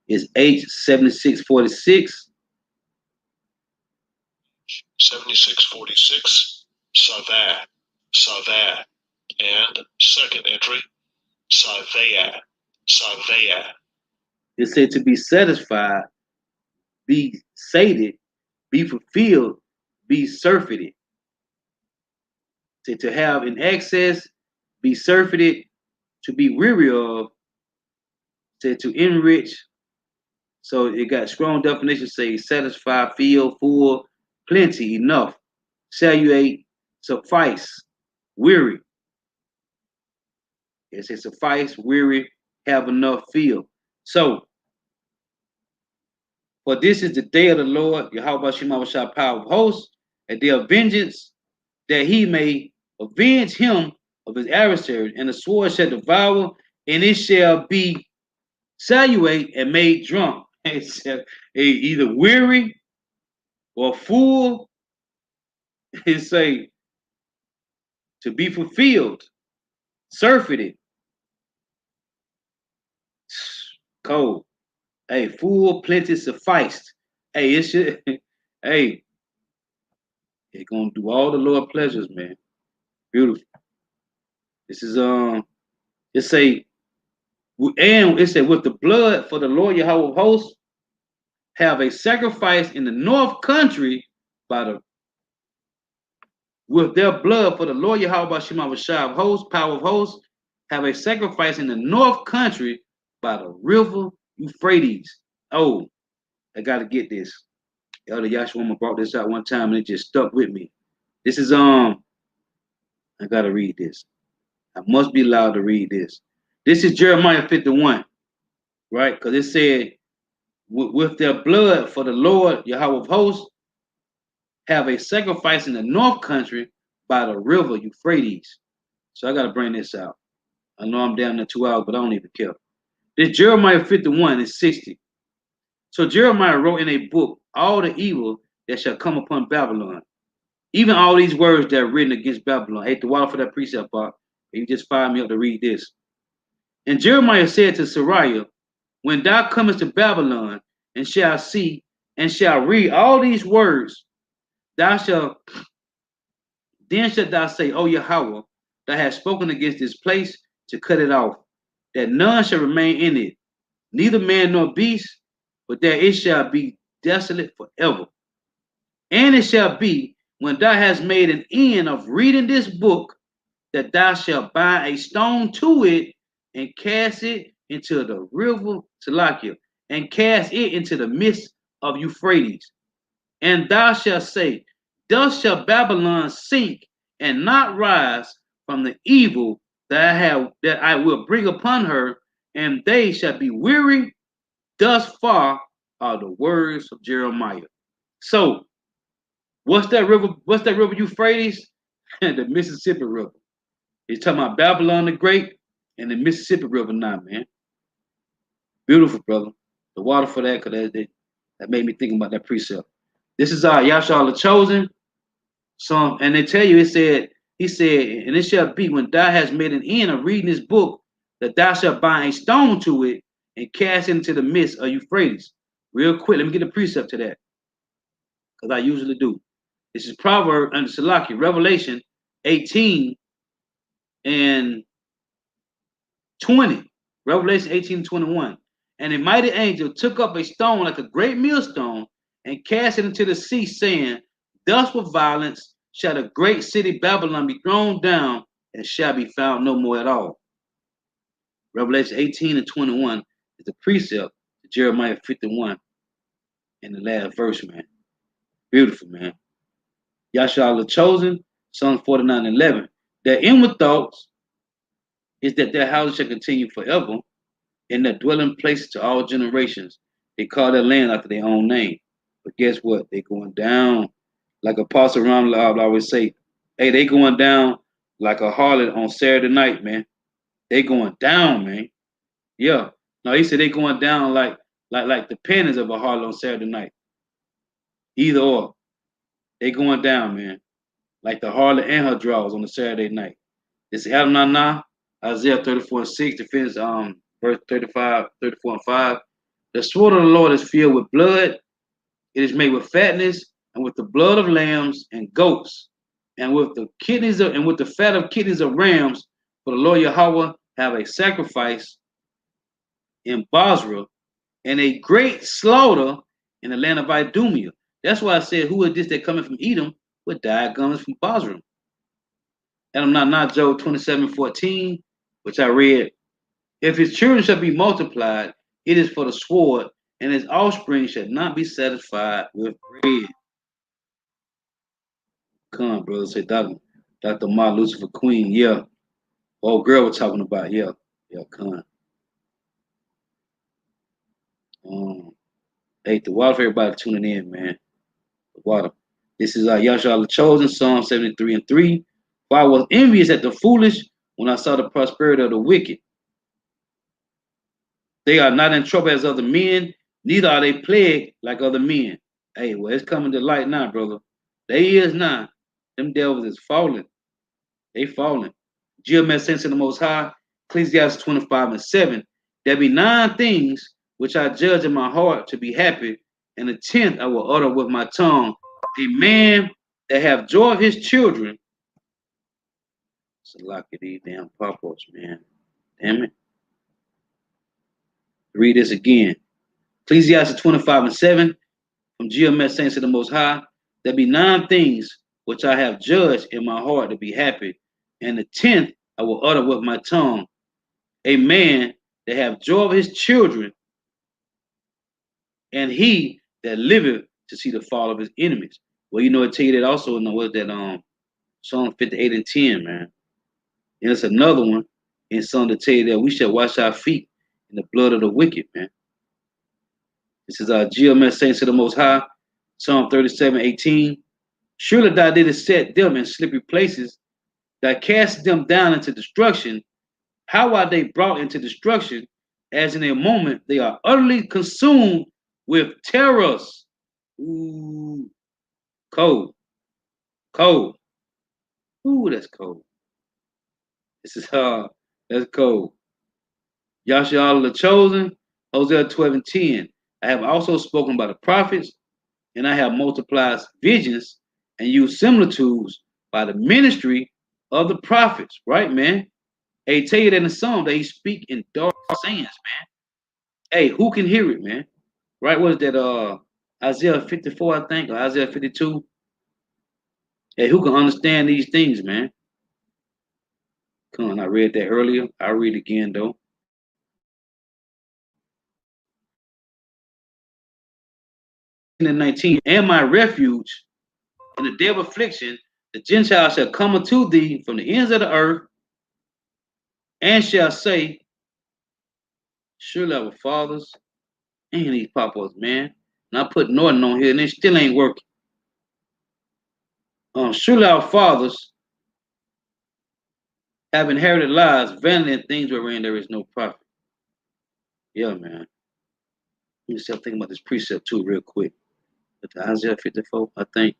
It's H7646. 7646, Savah, and second entry, Savea. It said to be satisfied, be sated, be fulfilled, be surfeited. To have in excess, be surfeited, to be weary of, to enrich. So it got strong definition, say satisfy, feel, full, plenty, enough, saluate, suffice, weary. It says suffice, weary, have enough, feel. So, for this is the day of the Lord, Yahweh Shema Shah, power of hosts, a day of vengeance, that he may avenge him of his adversaries, and the sword shall devour, and it shall be saluate and made drunk. It shall either weary or full. It say to be fulfilled, surfeited, cold. Hey, full, plenty, sufficed. Hey, it should. Hey, it's gonna do all the Lord pleasures, man. Beautiful. This is it say, and it said, with the blood for the Lord Yahweh of hosts, have a sacrifice in the north country by the with their blood for the Lord Yahweh Shema Shah of hosts, power of hosts, have a sacrifice in the north country by the river Euphrates. Oh, I gotta get this. Elder Yahshua brought this out one time and it just stuck with me. This is I gotta read this. I must be allowed to read this. This is Jeremiah 51, right? Because it said, with their blood for the Lord Yahweh of hosts, have a sacrifice in the north country by the river Euphrates. So I got to bring this out. I know I'm down to 2 hours, but I don't even care. This Jeremiah 51 and 60. So Jeremiah wrote in a book all the evil that shall come upon Babylon. Even all these words that are written against Babylon. I hate to water for that precept, Bob. You just fired me up to read this. And Jeremiah said to Sariah, when thou comest to Babylon, and shall see, and shall read all these words, then shalt thou say, O Yahweh, thou hast spoken against this place to cut it off, that none shall remain in it, neither man nor beast, but that it shall be desolate forever. And it shall be, when thou hast made an end of reading this book, that thou shalt bind a stone to it and cast it into the river Salakia, and cast it into the midst of Euphrates. And thou shalt say, thus shall Babylon sink and not rise from the evil that I will bring upon her, and they shall be weary. Thus far are the words of Jeremiah. So, what's that river? What's that river Euphrates? The Mississippi River. He's talking about Babylon the Great and the Mississippi River now, man. Beautiful, brother. The water for that, because that made me think about that precept. This is Yahshua the Chosen. So, and they tell you, he said, and it shall be when thou hast made an end of reading this book, that thou shalt bind a stone to it and cast it into the midst of Euphrates. Real quick, let me get a precept to that, because I usually do. This is Proverbs under Salaki, Revelation 18 and 20. Revelation 18 and 21. And a mighty angel took up a stone like a great millstone and cast it into the sea, saying, thus with violence shall the great city Babylon be thrown down, and shall be found no more at all. Revelation 18 and 21 is the precept to Jeremiah 51 in the last verse, man. Beautiful, man. Yahshua the Chosen, Psalms 49 and 11. Their inward thoughts is that their houses shall continue forever, and their dwelling places to all generations. They call their land after their own name. But guess what? They're going down. Like Apostle Ramla always say, hey, they going down like a harlot on Saturday night, man. They going down, man. Yeah. No, he said they going down like the pennies of a harlot on Saturday night. Either or. They going down, man. Like the harlot and her draws on a Saturday night. It's Adonai, Isaiah 34 and 6, to finish verse 34 and 5. The sword of the Lord is filled with blood. It is made with fatness, and with the blood of lambs and goats, and with the fat of kidneys of rams. For the Lord Yahweh have a sacrifice in Basra, and a great slaughter in the land of Idumea. That's why I said, who is this that coming from Edom with diagummers from Basra? And I'm not Job 27:14, which I read. If his children shall be multiplied, it is for the sword, and his offspring shall not be satisfied with bread. Come on, brother. Say Dr. Ma Lucifer Queen. Yeah. Old girl we're talking about. Yeah. Yeah, come on. Hey, the water for everybody tuning in, man. The water. This is Yahshua the Chosen, Psalm 73 and 3. For I was envious at the foolish when I saw the prosperity of the wicked. They are not in trouble as other men, neither are they plagued like other men. Hey, well, it's coming to light now, brother. They is now. Them devils is falling. They falling. Geomet sense in the Most High, Ecclesiastes 25 and 7. There be 9 things which I judge in my heart to be happy, and the 10th I will utter with my tongue. A man that have joy of his children. It's a lot of these damn pop-ups, man. Damn it. Read this again. Ecclesiastes 25 and 7. From Geomet saints of the Most High. There be 9 things which I have judged in my heart to be happy, and the 10th I will utter with my tongue. A man that have joy of his children, and he that liveth to see the fall of his enemies. Well, you know, it tell you that also in that Psalm 58 and 10, man. And it's another one in Psalm to tell you that we shall wash our feet in the blood of the wicked, man. This is our Geomet saints of the Most High, Psalm 37:18. Surely thou didst set them in slippery places, thou cast them down into destruction. How are they brought into destruction? As in a moment they are utterly consumed with terrors. Ooh, cold. Cold. Ooh, that's cold. This is that's cold. Yahshua the Chosen, Hosea 12 and 10. I have also spoken by the prophets, and I have multiplied visions and used similitudes by the ministry of the prophets. Right, man? Hey, tell you that in the song they speak in dark sayings, man. Hey, who can hear it, man? Right? What is that? Isaiah 54, I think, or Isaiah 52. Hey, who can understand these things, man? Come on, I read that earlier. I'll read it again, though. And 19, and my refuge in the day of affliction, the Gentiles shall come unto thee from the ends of the earth, and shall say, surely our fathers and these papas, man. And I put Norton on here, and it still ain't working. Surely our fathers have inherited lies, vanity and things wherein there is no profit. Yeah, man. Let me see, I'm thinking about this precept too, real quick. Isaiah 54, I think.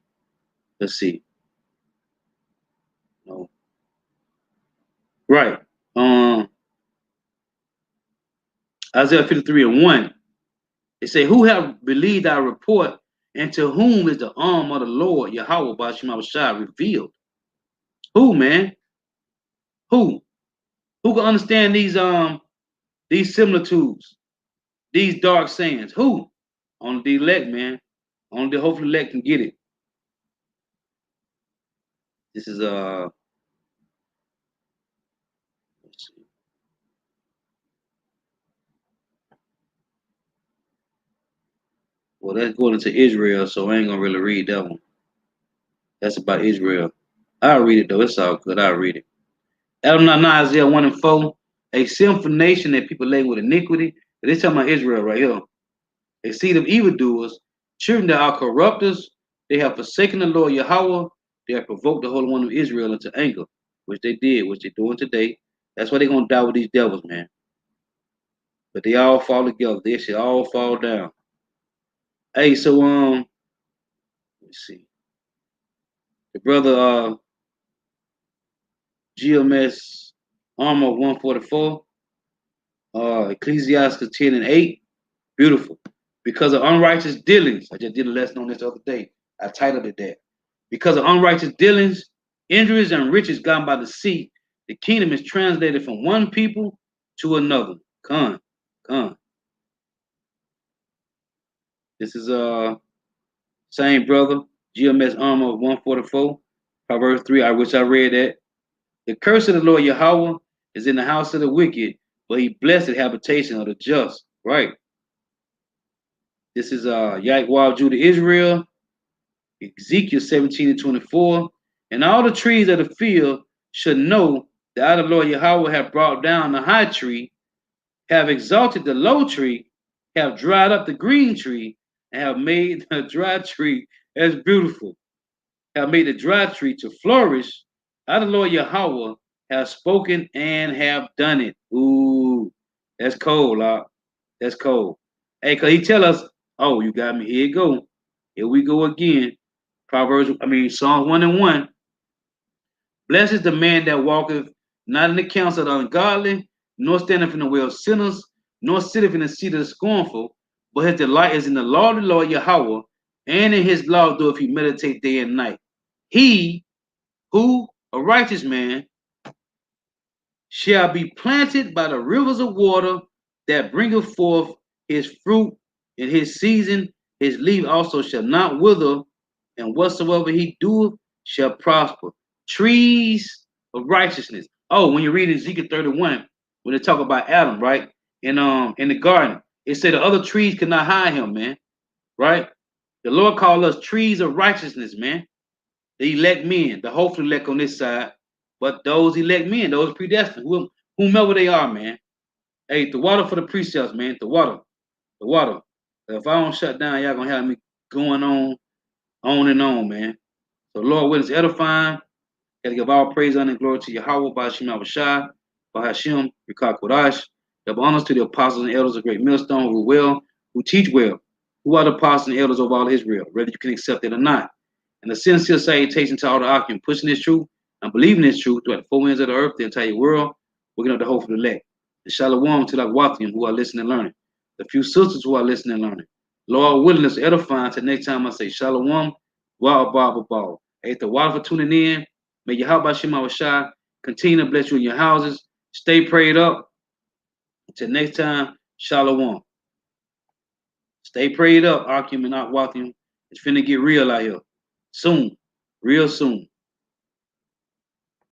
Let's see. No. Right. Isaiah 53:1. It say, who have believed our report, and to whom is the arm of the Lord, Yahweh Bashim Abishai, revealed? Who, man? Who? Who can understand these similitudes, these dark sayings? Who? Only the elect, man. Only the hopefully elect can get it. This is let's see. Well, that's going into Israel, so I ain't gonna really read that one. That's about Israel. I'll read it though. It's all good. I'll read it. Adonai, Isaiah 1 and 4. A sinful nation that people laden with iniquity. They're talking about Israel right here. A seed of evildoers, children that are corrupters. They have forsaken the Lord Yahweh. They have provoked the Holy One of Israel into anger, which they did, which they're doing today. That's why they're gonna die with these devils, man. But they all fall together. They should all fall down. Hey, so let's see. The brother GMS Armor 144, Ecclesiastes 10 and 8. Beautiful. Because of unrighteous dealings, I just did a lesson on this the other day. I titled it that. Because of unrighteous dealings, injuries and riches gotten by the sea, the kingdom is translated from one people to another. Come. This is same brother, GMS Armor 144, Proverbs 3. I wish I read that. The curse of the Lord Yahweh is in the house of the wicked, but he blessed the habitation of the just. Right. This is Yahweh Judah Israel, Ezekiel 17 and 24. And all the trees of the field should know that the Lord Yahweh have brought down the high tree, have exalted the low tree, have dried up the green tree, and have made the dry tree as beautiful, have made the dry tree to flourish. The Lord Yahweh have spoken and have done it. Ooh, that's cold, that's cold. Hey, cause he tell us, oh, you got me. Here you go. Here we go again. Psalm 1 and 1. Blessed is the man that walketh not in the counsel of the ungodly, nor standeth in the way of sinners, nor sitteth in the seat of the scornful, but his delight is in the law of the Lord Yahweh, and in his law doeth he meditate day and night. He who, a righteous man, shall be planted by the rivers of water that bringeth forth his fruit in his season, his leaf also shall not wither, and whatsoever he doeth shall prosper. Trees of righteousness. Oh, when you read Ezekiel 31, when they talk about Adam, right? In the garden, it said the other trees could not hide him, man. Right? The Lord called us trees of righteousness, man. The elect men, the hopeful elect on this side, but those elect men, those predestined, whomever they are, man. Hey, the water for the precepts, man. The water. If I don't shut down, y'all gonna have me going on and on, man. So Lord, what is edifying? Gotta give all praise, honor, and glory to Yahweh, Bashim Abishai, Bahashim, Rikak Kodash. Give honors to the apostles and elders of Great Millstone who teach well, who are the apostles and elders of all Israel, whether you can accept it or not. And a sincere salutation to all the Akim pushing this truth and believing this truth throughout the four winds of the earth, the entire world, working up the hope for the elect. And shalom to the Wathian who are listening and learning. The few sisters who are listening and learning. Lord willing, us edifying till next time I say Shalom, Wa. Hey, the water for tuning in. May your help by Shema Washai continue to bless you in your houses. Stay prayed up. Until next time, Shalom. Stay prayed up, Akim and Akwathim. It's finna get real out here. Soon. Real soon.